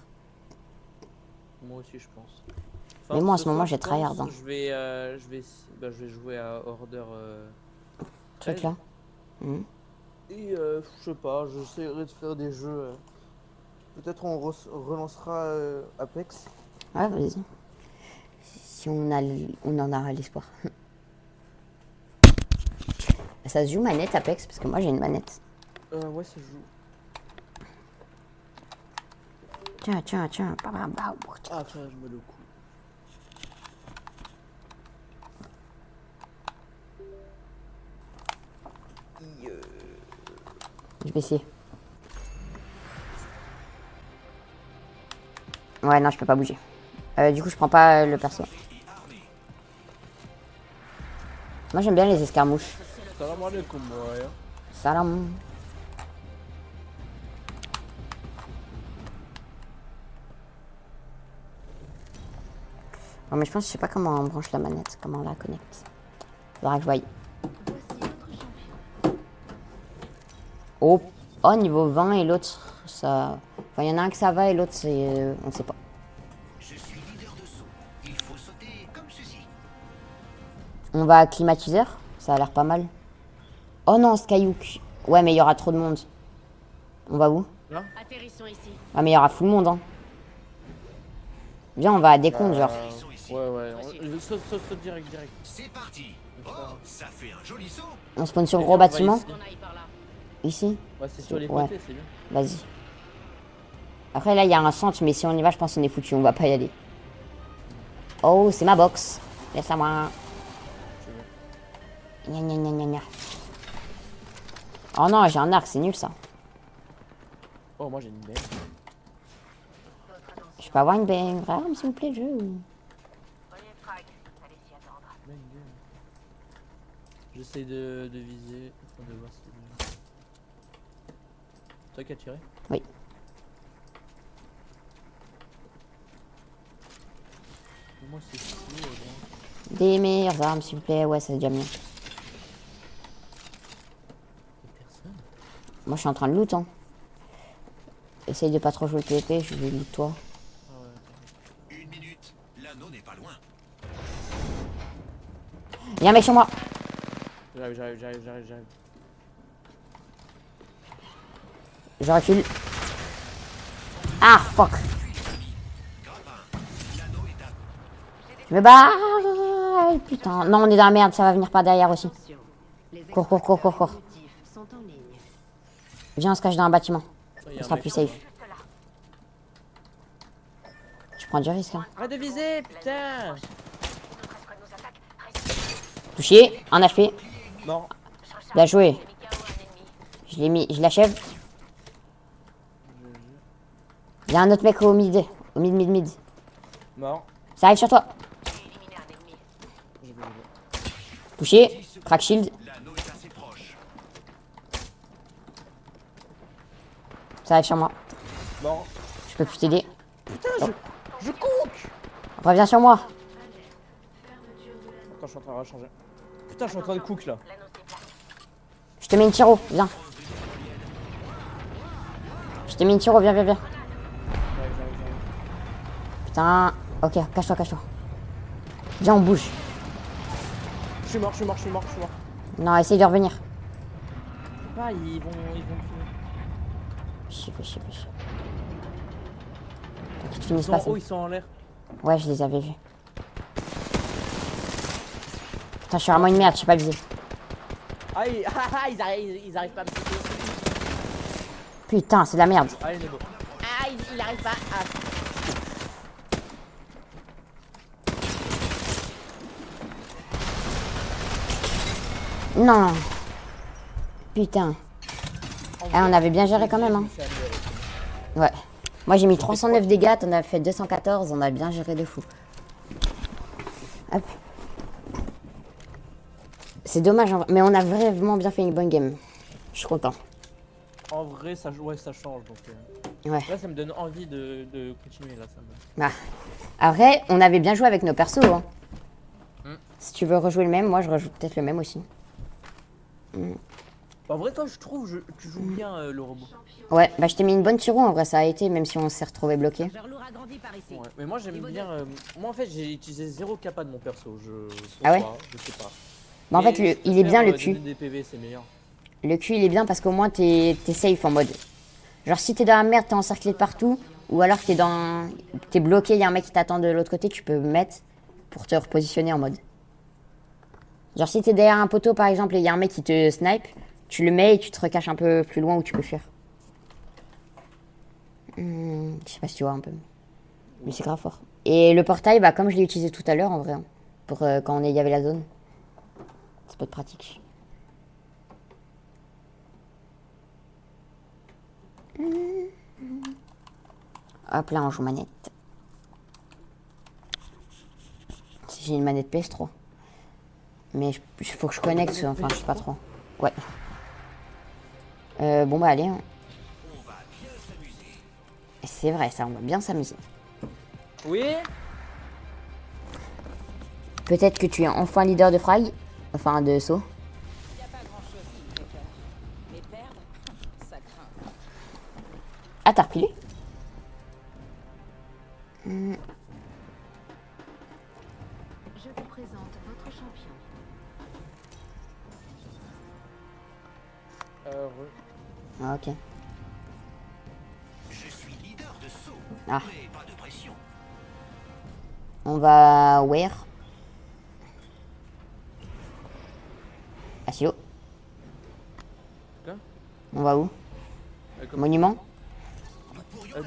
Moi aussi, je pense. Mais moi, en ce ce moment, soir, j'ai je tryhard, pense, hein. je vais jouer à Order Truc 13. là. Mhm. Et je sais pas, j'essaierai de faire des jeux. Peut-être on relancera Apex. Ouais, vas-y. Si on en a l'espoir. Ça se joue manette Apex parce que moi j'ai une manette. Ouais, ça joue. Tiens, tiens, tiens. Ah, tiens, je me le coup. Je vais essayer. Ouais, non, je peux pas bouger. Du coup, je prends pas le perso. Moi, j'aime bien les escarmouches. Salam alaikum, ouais. Salam. Oh, mais je pense, je sais pas comment on branche la manette, comment on la connecte. Faudra que je voie. Oh, oh, niveau 20 et l'autre, ça. Enfin, il y en a un que ça va et l'autre, c'est. On sait pas. Je suis leader de saut. Il faut sauter comme ceci. On va à climatiseur, ça a l'air pas mal. Oh non, Skyhook. Ouais, mais il y aura trop de monde. On va où? Atterrissons ici. Ah, mais il y aura full monde, hein. Viens, on va à décompte, genre. Ouais. Saute direct. C'est parti. Oh, ça fait un joli saut. On spawn sur Et gros on va bâtiment. ici. On aille par là. Ici? Ouais, c'est sur les Ouais. côtés, c'est bien. Vas-y. Après, là, il y a un centre, mais si on y va, je pense qu'on est foutu. On va pas y aller. Oh, c'est ma box. Laisse à moi. Gna gna gna gna gna. Oh non, j'ai un arc, c'est nul ça. Oh, moi j'ai une belle. Je peux avoir une vraie arme, s'il vous plaît, jeu. Voyez Frag, allez s'y attendre. J'essaie de viser. Enfin, de voir si. Toi qui as tiré? Oui. Moi c'est ici, Des meilleures armes, s'il vous plaît. Ouais, c'est déjà mieux. personne. Moi, je suis en train de loot, hein. Essaye de pas trop jouer le PvP, je vais loot toi. Ah ouais, Une minute. L'anneau n'est pas loin. Il y a un mec sur moi. J'arrive. Je recule. Ah, fuck. Je me bats. Putain. Non, on est dans la merde, ça va venir par derrière aussi. Cours. Viens, on se cache dans un bâtiment. Il y a On un sera mec plus sur safe. moi. Je prends du risque, hein. Arrête de viser, putain! Touché, un HP. Non. Bien joué. Je l'ai mis, je l'achève. Il y a un autre mec au mid. Au mid. Non. Ça arrive sur toi. Je vais. Touché. Crack shield. L'anneau est assez proche. approche. Ça arrive sur moi. Bon. Je peux plus t'aider. Putain, je cook. Reviens sur moi. Attends, je suis en train de changer. Putain, je suis en train de cook là. Je te mets une tiro, viens. Je te mets une tiro, viens, viens, viens. J'arrive. Putain. Ok, cache-toi, cache-toi. Viens, on bouge. Je suis mort. Non, essaye de revenir. Pas, ils vont me finir. Chier. Faut qu'ils te Ils finissent sont pas. en haut, ils sont en l'air. Ouais, je les avais vus. Putain, je suis vraiment une merde, je suis pas visé. Ah, ils arrivent pas à me toucher. Putain, c'est de la merde. Ah, il est beau. Ah, il arrive pas à... Non. Putain. Ah, on avait bien géré quand même, hein. Ouais. Moi, j'ai mis 309 dégâts, t'en as fait 214, on a bien géré de fou. Hop. C'est dommage, mais on a vraiment bien fait une bonne game. Je suis content. En vrai, ça change. Donc, Ouais. là, ça me donne envie de continuer. Là, ça me... Bah. Après, on avait bien joué avec nos persos, hein. Hmm. Si tu veux rejouer le même, moi je rejoue peut-être le même aussi. En vrai, toi, je trouve tu joues bien le robot. Ouais, bah je t'ai mis une bonne tiro en vrai, ça a été, même si on s'est retrouvé bloqué. Leur lourd a grandi par ici. Ouais. Mais moi, j'aime bien. Moi, en fait, j'ai utilisé 0 capa de mon perso. Ah ouais? Pourquoi Je sais pas. Bah en fait, Mais il est bien le cul. Des PV, c'est meilleur. Le cul il est bien parce qu'au moins t'es safe en mode. Genre si t'es dans la merde, t'es encerclé de partout, ou alors t'es bloqué, il y a un mec qui t'attend de l'autre côté, tu peux mettre pour te repositionner en mode. Genre si t'es derrière un poteau par exemple et il y a un mec qui te snipe, tu le mets et tu te recaches un peu plus loin où tu peux fuir. Je sais pas si tu vois un peu. Mais c'est grave fort. Et le portail, bah comme je l'ai utilisé tout à l'heure en vrai, hein, pour quand il y avait la zone. Ça peut être pratique. Hop là, on joue manette. Si j'ai une manette PS3. Mais il faut que je connecte, enfin je sais pas trop. Ouais. Bon bah allez. C'est vrai ça, on va bien s'amuser. Oui. Peut-être que tu es enfin leader de frag. Enfin de saut. Y a pas grand chose qui me fait peur. Mais perdre, ça craint. Ah t'as repilé. Je vous présente votre champion. Ah, ok. Je suis leader de saut. Ah. Mais pas de pression. On va where. Asilo. Quoi? On va où? Comme... Monument.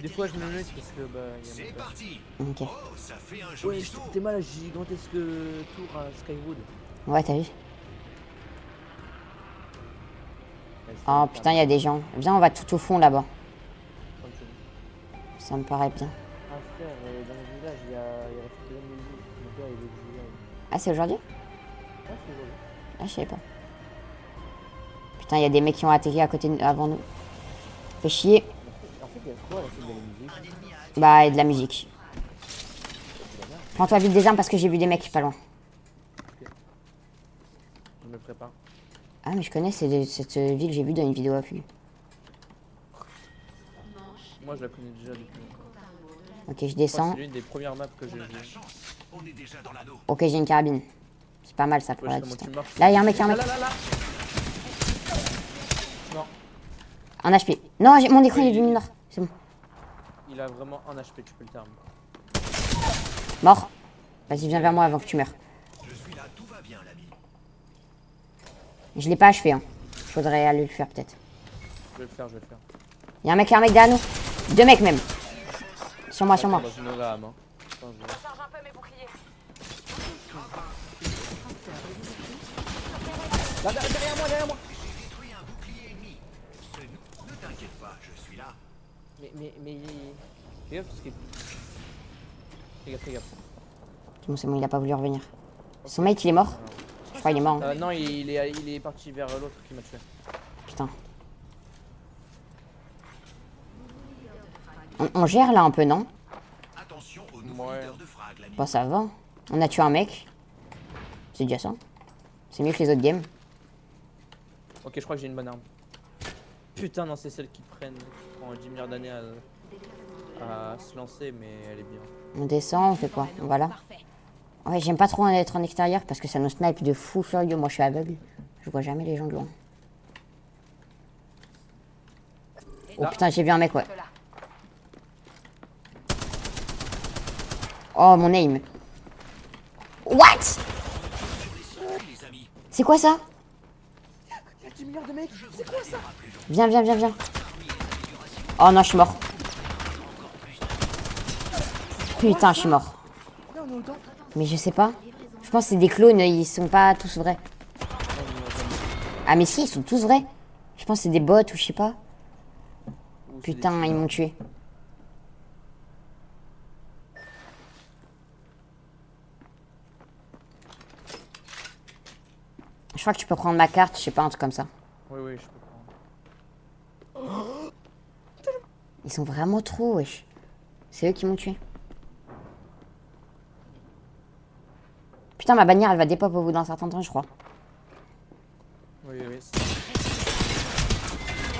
des fois, je me mets parce que bah. Y a C'est même pas. parti. Ok. Oh, ça fait un Ouais, joli saut. t'es mal à gigantesque tour à Skywood. Ouais t'as vu. Ouais, c'est Oh putain il y a des gens. Viens on va tout au fond là-bas. comme ça. Ça me paraît bien. Ah frère, dans le village, il y a la fête de la musique. Mon père, il veut que je joue. Ah c'est aujourd'hui? Ah, c'est aujourd'hui. Ah je savais pas. Putain il y a des mecs qui ont attaqué à côté avant nous. Fait chier. En fait, il y a quoi à la fête de la musique? Bah et de la musique. Prends-toi vite des armes parce que j'ai vu des mecs pas loin. Je me prépare. Ah mais je connais cette ville, j'ai vu dans une vidéo à Fugue. Moi, je la connais déjà depuis longtemps. Ok je Je crois descends. que c'est l'une des premières maps que j'ai On a de la jouées. chance. On est déjà dans l'anneau. Ok j'ai une carabine. C'est pas mal ça pour Ouais, la comment tu distance. marches? Là il y a un mec, il y a un mec. Là. Non, Un HP. Non mon écran il est Oui. devenu noir. C'est bon. il a vraiment un HP, tu peux le terme. Mort. Vas-y viens vers moi avant que tu meurs. Je suis là, tout va bien, l'ami. Je l'ai pas achevé hein. Faudrait aller le faire peut-être. Je vais le faire. Il y a un mec derrière nous. Deux mecs même. Sur moi. Dans une autre âme. Hein. Attends, je- Recharge un peu mes boucliers. Là, derrière moi. J'ai détruit un bouclier ennemi. C'est nous. Ne t'inquiète pas, je suis là. Mais. Fais gaffe, parce que. Fais gaffe. Bon c'est bon il a pas voulu revenir. Son mate il est mort. Je crois qu'il est mort. Hein. Non, il est parti vers l'autre qui m'a tué. Putain. On gère là un peu, non? Attention aux nouveaux Ouais. leaders de frag, l'ami. Bon, ça va. On a tué un mec. C'est déjà ça. C'est mieux que les autres games. Ok, je crois que j'ai une bonne arme. Putain, non, c'est celle qui prend 10 milliards d'années à se lancer, mais elle est bien. On descend, on fait quoi? Voilà. Parfait. Ouais, j'aime pas trop être en extérieur parce que ça nous snipe de fou furieux. Moi, je suis aveugle. Je vois jamais les gens de loin. Oh Là. putain, j'ai vu un mec, ouais. Oh, mon aim. What? C'est quoi ça? Il y a 10 milliards de mecs, c'est quoi ça? Viens, viens, viens, viens. Oh non, je suis mort. Putain, je suis mort. Là, on est autant. Mais je sais pas. Je pense que c'est des clones, ils sont pas tous vrais. Ah mais si, ils sont tous vrais. Je pense que c'est des bots ou je sais pas. Ou c'est Putain, des ils m'ont tué. Je crois que tu peux prendre ma carte, je sais pas, un truc comme ça. Oui, oui, je peux prendre. Ils sont vraiment trop, wesh. C'est eux qui m'ont tué. Putain, ma bannière, elle va dépop au bout d'un certain temps, je crois. Oui, oui.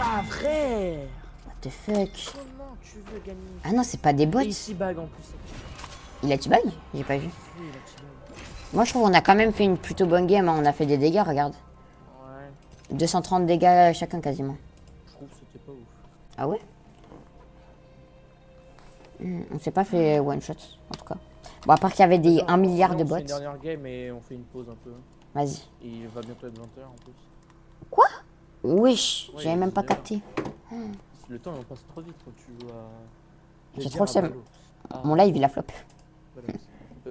Ah, frère! What the fuck? Comment tu veux gagner? Ah non, c'est pas des bots. Et ici, bag en plus. Il a t-bag? J'ai pas vu. Oui, il a petit bag. Moi, je trouve qu'on a quand même fait une plutôt bonne game. Hein. On a fait des dégâts, regarde. Ouais, 230 dégâts chacun quasiment. je trouve que c'était pas ouf. Ah ouais? On s'est pas fait one shot, en tout cas. Bon, à part qu'il y avait des 1 milliard de On bots. fait une dernière game et on fait une pause un peu. Vas-y. Et il va bientôt être 20h en plus. Quoi? Wesh, Ouais, j'avais même pas 19h. capté. Le temps il passe trop vite quand tu joues à. J'ai J'allais trop le dire seum. à Valo. Ah, Mon live, il a flop. Valox.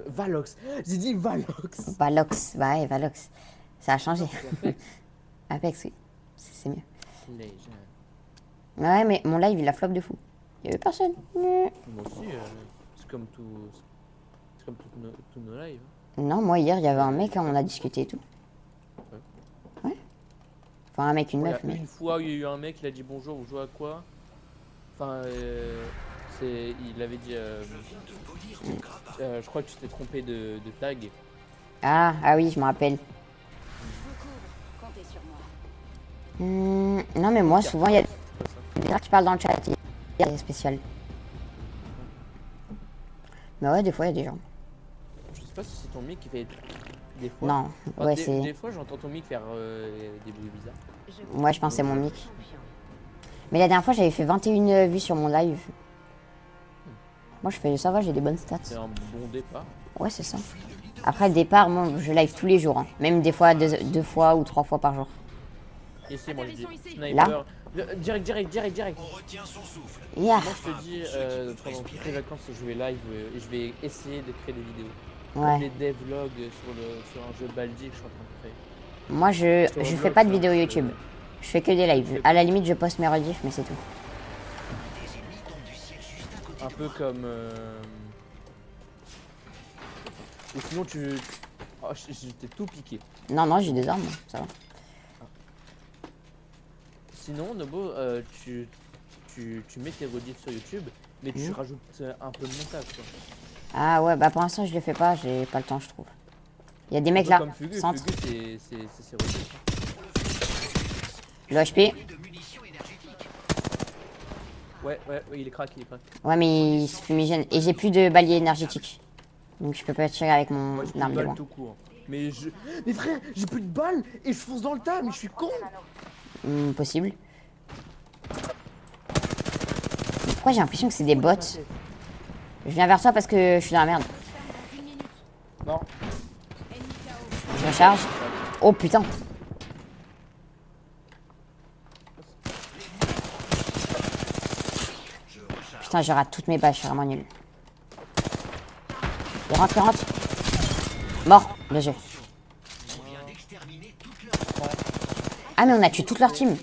Valox. J'ai dit Valox. Valox, bah ouais, Valox. Ça a changé. C'est Apex. Apex, oui. C'est mieux. Legend. Ouais, mais mon live, il a flop de fou. Il y avait personne. Moi aussi, c'est comme tout. C'est comme tous nos lives. Non, moi, hier, il y avait un mec, hein, on a discuté et tout. Ouais. Enfin, un mec, une Il y meuf, a mais. une fois, il y a eu un mec, il a dit bonjour, vous jouez à quoi? Enfin, il avait dit. Je crois que tu t'es trompé de tag. Ah oui, je me rappelle. Comptez sur moi. Non, mais moi, souvent, il y a des gens qui parlent dans le chat. Il y a des spéciales. Mais ouais, des fois, il y a des gens. Je sais pas si c'est ton mic qui fait des fois. Non, Enfin, ouais, des c'est. fois, j'entends ton mic faire des bruits bizarres. Moi, je pense que c'est mon mic. Mais la dernière fois, j'avais fait 21 vues sur mon live. Moi, je fais ça va, j'ai des bonnes stats. C'est un bon départ. Ouais, c'est ça. Après, le départ, moi, je live tous les jours. Hein. Même des fois, deux fois ou 3 fois par jour. Ici, moi je dis Atterrissons ici. sniper. Direct. On retient son souffle. Yeah. Moi je te dis, pendant toutes les vacances, je vais live et je vais essayer de créer des vidéos. Comme Ouais. les devlogs sur un jeu Baldi que je suis en train de créer. Moi, je fais pas de vidéos YouTube. Je fais que des lives. À la limite, je poste mes rediffs, mais c'est tout. Un peu comme. Ou sinon tu. Oh, j'étais tout piqué. Non, j'ai des armes, ça va. Sinon, Nobo, tu mets tes rediffs sur YouTube, mais tu rajoutes un peu de montage. Quoi. Ah ouais, bah pour l'instant, je le fais pas, j'ai pas le temps, je trouve. Il y a des Un mecs peu là, Comme Fugu, centre. Fugu c'est ses rediffs. Le HP. De munitions énergétiques. Ouais, il est crack, Ouais, mais il se fumigène. Et j'ai plus de balier énergétique. Donc je peux pas tirer avec mon Moi j'ai plus arme de de balles loin. tout court. Mais frère, j'ai plus de balles et je fonce dans le tas, mais je suis con. Possible. Pourquoi j'ai l'impression que c'est des bots? Je viens vers toi parce que je suis dans la merde. Non. Je recharge. Oh putain. Putain, je rate toutes mes balles, je suis vraiment nul. Il rentre. Mort, bien joué. Ah mais on a tué toute leur team.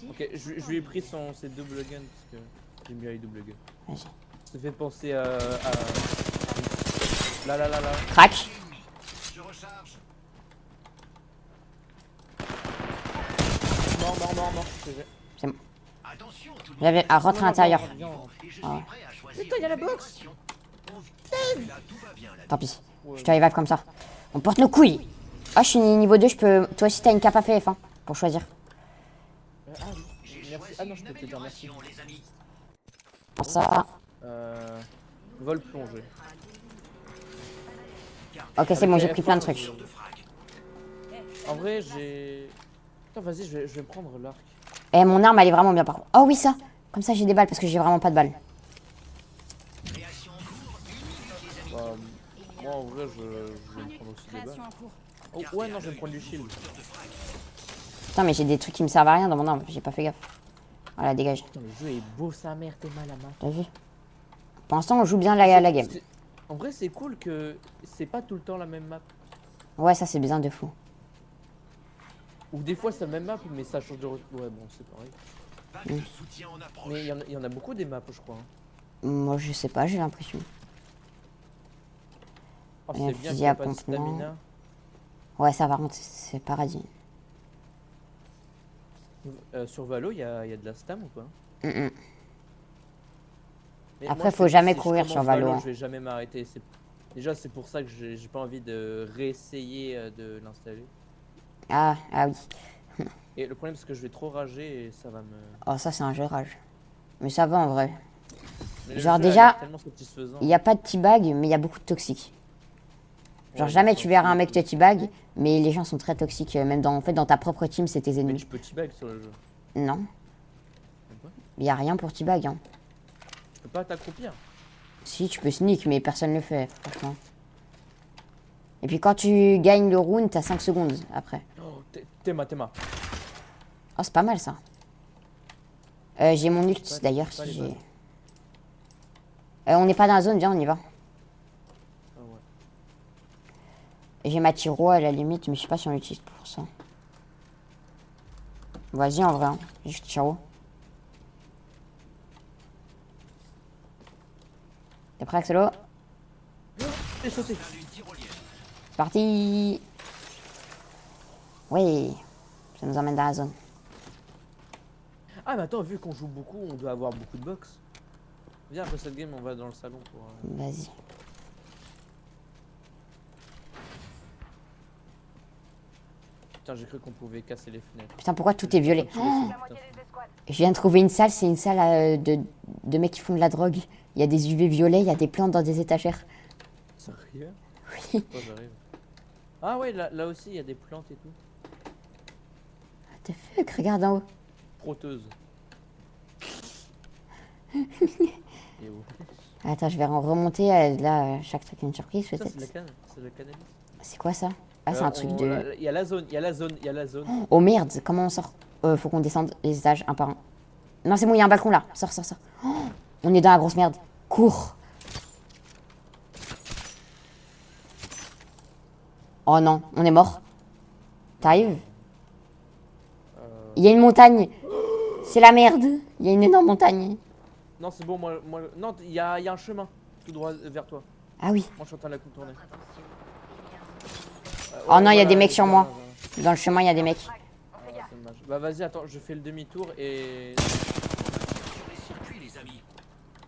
Ok, je lui ai pris ses double guns parce que j'aime bien les double guns. Vas-y. Ça fait penser à... Là. Crac. Mort. C'est bon. Attention, tout le J'avais à rentrer à l'intérieur. Viens. et je suis Ah. prêt à choisir. Putain, y'a la box. Là, tout va bien, là. Tant pis. Je te revive comme ça. On porte nos couilles. Ah, je suis niveau 2, je peux... Toi aussi, t'as une cape à FF, hein, pour choisir. Ah oui, merci. Ah non, je peux te dire merci. Les amis. Pour ça... Vol plongé. Ok, c'est bon, j'ai pris plein de trucs. En vrai, j'ai... Attends, vas-y, je vais prendre l'arc. Eh, mon arme, elle est vraiment bien, par contre. Oh oui, ça. Comme ça, j'ai des balles, parce que j'ai vraiment pas de balles. Bah, moi, en vrai, je vais me prendre aussi des balles. Création en cours. Oh, ouais, non, je vais me prendre du shield. Putain, mais j'ai des trucs qui me servent à rien dans mon arme. J'ai pas fait gaffe. Voilà, dégage. Putain, le jeu est beau, sa mère, t'es mal à main. T'as vu? Pour l'instant, on joue bien la game. En vrai, c'est cool que c'est pas tout le temps la même map. Ouais, ça, c'est bien de fou. Ou des fois, c'est la même map, mais ça change de... Ouais, bon, c'est pareil. Pack de soutien en approche. Mais il y en a beaucoup des maps, je crois. Hein. Moi, je sais pas, j'ai l'impression. Oh, Il y a un c'est bien qu'il fusil n'y à a pas de pompe, non. stamina. Ouais, ça, par contre, c'est paradis. Sur Valo, il y a de la stam ou pas? Mm, mm. Mais Après, moi, faut je- jamais si je courir sur commence Valo, hein. Je vais jamais m'arrêter. Déjà, c'est pour ça que j'ai pas envie de réessayer de l'installer. Ah oui. Et le problème, c'est que je vais trop rager et ça va me... Oh, ça, c'est un jeu de rage. Mais ça va, en vrai. Mais le Genre, jeu a déjà, l'air tellement satisfaisant. Il n'y a pas de teabag, mais il y a beaucoup de toxiques. Genre, Ouais, jamais d'accord, tu verras un c'est- mec te teabag, mais les gens sont très toxiques. Même dans, en fait, dans ta propre team, c'est tes Mais ennemis. tu peux teabag sur le jeu. Non. Même pas. Il n'y a rien pour teabag, hein. Tu peux pas t'accroupir. Si, tu peux sneak, mais personne ne le fait, franchement. Et puis quand tu gagnes le round, t'as 5 secondes après. Oh, Théma. Oh, c'est pas mal, ça. J'ai mon ult, Pas- d'ailleurs, pas si les j'ai... balles. On n'est pas dans la zone, viens, on y va. Ah ouais. Et j'ai ma tiro à la limite, mais je sais pas si on l'utilise pour ça. Vas-y, en vrai, hein. Juste tiro. T'es prêt, Axelo? J'ai sauté. C'est parti. Oui. Ça nous emmène dans la zone. Ah, mais attends, vu qu'on joue beaucoup, on doit avoir beaucoup de box. Viens, après cette game, on va dans le salon pour... Vas-y. Putain, j'ai cru qu'on pouvait casser les fenêtres. Putain, pourquoi tout est violet? Tirer sur le La putain. moitié des escouades. Je viens de trouver une salle, c'est une salle de mecs qui font de la drogue. Il y a des UV violets, il y a des plantes dans des étagères. Sérieux? Oui. Oh, j'arrive. Ah ouais, là aussi, il y a des plantes et tout. What the fuck, regarde en haut. Proteuse. Et où? Attends, je vais remonter. Là, chaque truc une surprise, Ça, c'est de la peut-être. canne. C'est de la cannabis. C'est quoi ça? Ah, c'est un truc de... Il y a la zone, il y a la zone. Oh merde, comment on sort? Faut qu'on descende les étages un par un. Non, c'est bon, il y a un balcon là. Sors. Oh, on est dans la grosse merde. Cours. Oh non, on est mort. T'arrives? Il y a une montagne. C'est la merde. Il y a une énorme montagne. Non, c'est bon, moi... Non, il y a un chemin tout droit vers toi. Ah oui. Moi, je suis en train de la contourner. Oh non, il y a voilà, des mecs sur voilà, moi. voilà. Dans le chemin, il y a des mecs. Ah, c'est dommage. Bah vas-y, attends, je fais le demi-tour et... Sur les circuits, les amis.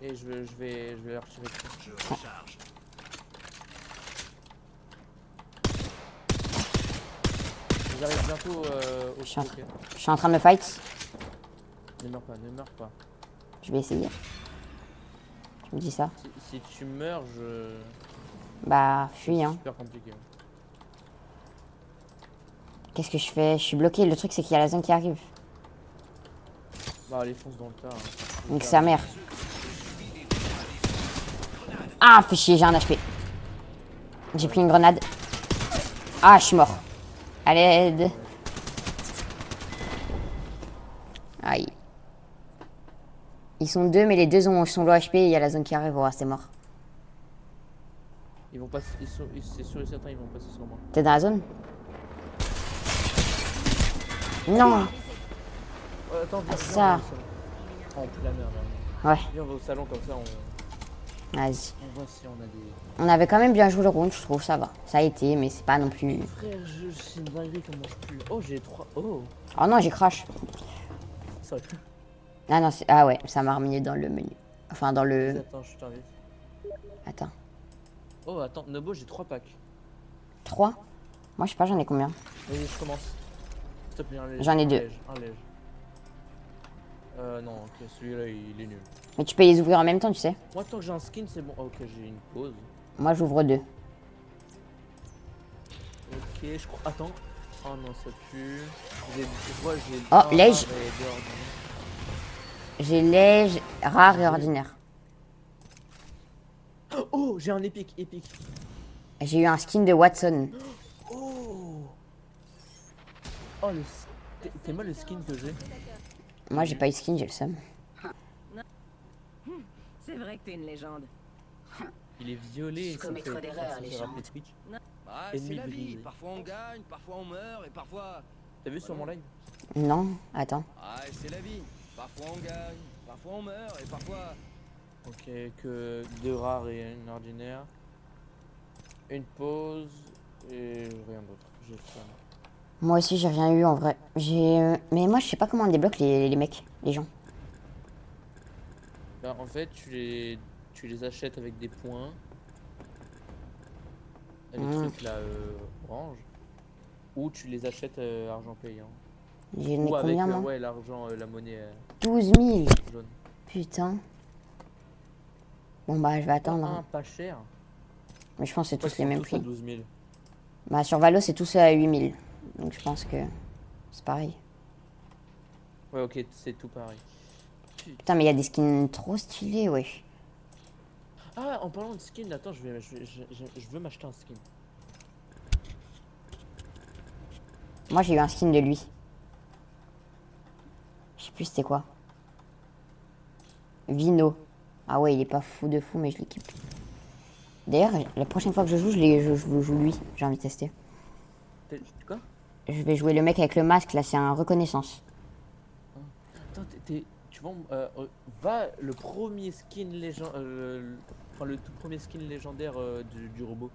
Et je vais leur tirer dessus. Je recharge. J'arrive bientôt au suis en truc, ok. Je suis en train de me fight. Ne meurs pas. Je vais essayer. Je me dis ça. Si tu meurs, Bah, fuis, c'est hein. super compliqué. Qu'est-ce que je fais? Je suis bloqué. Le truc, c'est qu'il y a la zone qui arrive. Bah allez, fonce dans le tas. Hein. Donc sa mère. Ah, fais chier, j'ai un HP. J'ai pris une grenade. Ah, je suis mort. À l'aide. Aïe. Ils sont deux, mais les deux sont low HP et il y a la zone qui arrive. Oh, c'est mort. Ils vont passer, c'est sûr et certain, ils vont passer sur moi. T'es dans la zone? Non. Attends, viens Ça. au salon. Oh, on pue la merde. Hein. Ouais. Viens, on va au salon comme ça, Vas-y. On voit si on a des. On avait quand même bien joué le round, je trouve, ça va. Ça a été, mais c'est pas non plus... Frère, c'est une dinguerie qu'on mange plus. Oh, j'ai 3. Oh, Oh non, j'ai crash. ça. Ah non, ah ouais, ça m'a remis dans le menu. Enfin, dans le... Attends, je t'invite. Attends. Oh, attends, Nobo, j'ai 3 packs. 3. Moi, je sais pas, j'en ai combien? Vas-y, je commence. S'il te plaît, un léger. J'en ai un 2. léger, un léger. Non, ok, celui-là, il est nul. Mais tu peux les ouvrir en même temps, tu sais. Moi, tant que j'ai un skin, c'est bon. Ok, j'ai une pause. Moi, j'ouvre 2. Ok, je crois. Attends. Oh non, ça pue. Je vois, j'ai. Oh, un lège. rare et deux ordinaires. J'ai léger, rare et ordinaire. Oh, j'ai un épique, épique. J'ai eu un skin de Watson. Oh. Oh, t'es moi le skin que j'ai. Moi, j'ai pas eu skin, j'ai le seum. C'est vrai que t'es une légende. Il est violet. Je commets trop d'erreurs, les gens. Ah, Ennemi c'est la vie. brisé. Parfois on gagne, parfois on meurt et parfois. T'as vu sur mon live? Non, attends. Ah, c'est la vie. Parfois on gagne, parfois on meurt et parfois. Ok, que 2 rares et une ordinaire. Une pause et rien d'autre. J'ai ça. Moi aussi, j'ai rien eu en vrai. Mais moi, je sais pas comment on débloque les mecs, les gens. Bah, en fait, tu les achètes avec des points. Les trucs là, orange. Ou tu les achètes argent payant. J'ai ai Ou avec combien, moi? ouais, l'argent, la monnaie 12 000. jaune. Putain. Bon, bah, je vais attendre. Un Hein. pas cher. Mais je pense que c'est Ouais, tous ils les sont mêmes tous à prix. 12 000. Bah, sur Valo, c'est tous à 8 000. Donc, je pense que c'est pareil. Ouais, ok, c'est tout pareil. Putain, mais il y a des skins trop stylés, wesh. Ah, en parlant de skin, attends, je veux m'acheter un skin. Moi, j'ai eu un skin de lui. Je sais plus c'était quoi. Vino. Ah ouais, il est pas fou de fou, mais je l'équipe. D'ailleurs, la prochaine fois que je joue, je joue lui. J'ai envie de tester. Quoi? Je vais jouer le mec avec le masque, là, c'est un reconnaissance. Attends, tu vois, va le premier skin enfin, le tout premier skin légendaire du robot.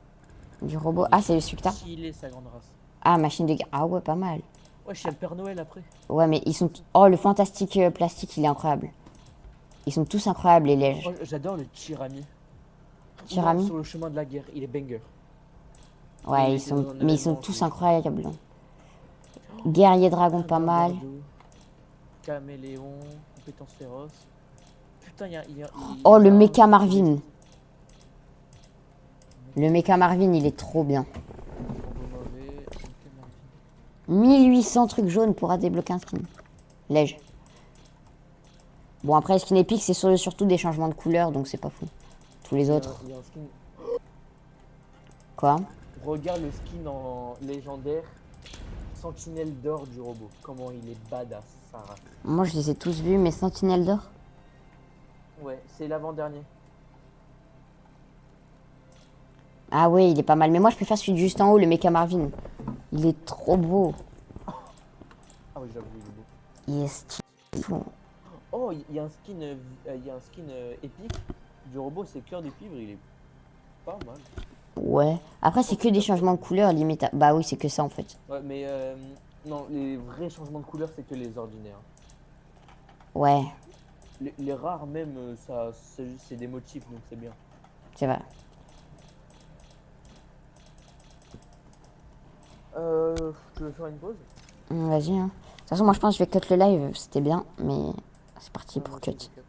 Du robot. Ah, c'est le celui que t'as? Il est sa grande race. Ah, machine de guerre. Ah ouais, pas mal. Ouais, je suis le Père Noël après. Ouais, mais ils sont... Oh, le fantastique plastique, il est incroyable. Ils sont tous incroyables, les lèges. Oh, j'adore le Tirami. Tirami? Sur le chemin de la guerre, il est banger. Ouais, Il ils était sont... dans un Mais ils sont événement, tous je- incroyables. Guerrier dragon, pas mal. Caméléon, compétence féroce. Putain, Oh, le mecha Marvin. Le mecha Marvin, il est trop bien. 1800 trucs jaunes pour débloquer un skin. Lège. Bon, après, skin épique, c'est surtout des changements de couleur, donc c'est pas fou. Tous les autres. Il y a un skin. Quoi? Regarde le skin en légendaire. Sentinelle d'or du robot. Comment il est badass, Sarah. Moi, je les ai tous vus, mais Sentinelle d'or. Ouais, c'est l'avant-dernier. Ah ouais, il est pas mal. Mais moi, je préfère celui juste en haut, le mecha Marvin. Il est trop beau. Ah oui, j'avoue, il est beau. Il est stylé. Oh, il y a un skin, épique du robot, c'est cœur de cuivre, il est pas mal. Ouais. Après, c'est que des changements de couleur, limite. Bah oui, c'est que ça, en fait. Ouais, mais non, les vrais changements de couleur, c'est que les ordinaires. Ouais, Les rares même, c'est des motifs, donc c'est bien. c'est vrai. Tu veux faire une pause? Vas-y, hein. De toute façon, moi, je pense que je vais cut le live. C'était bien, mais c'est parti pour Ouais, cut. t'inquiète.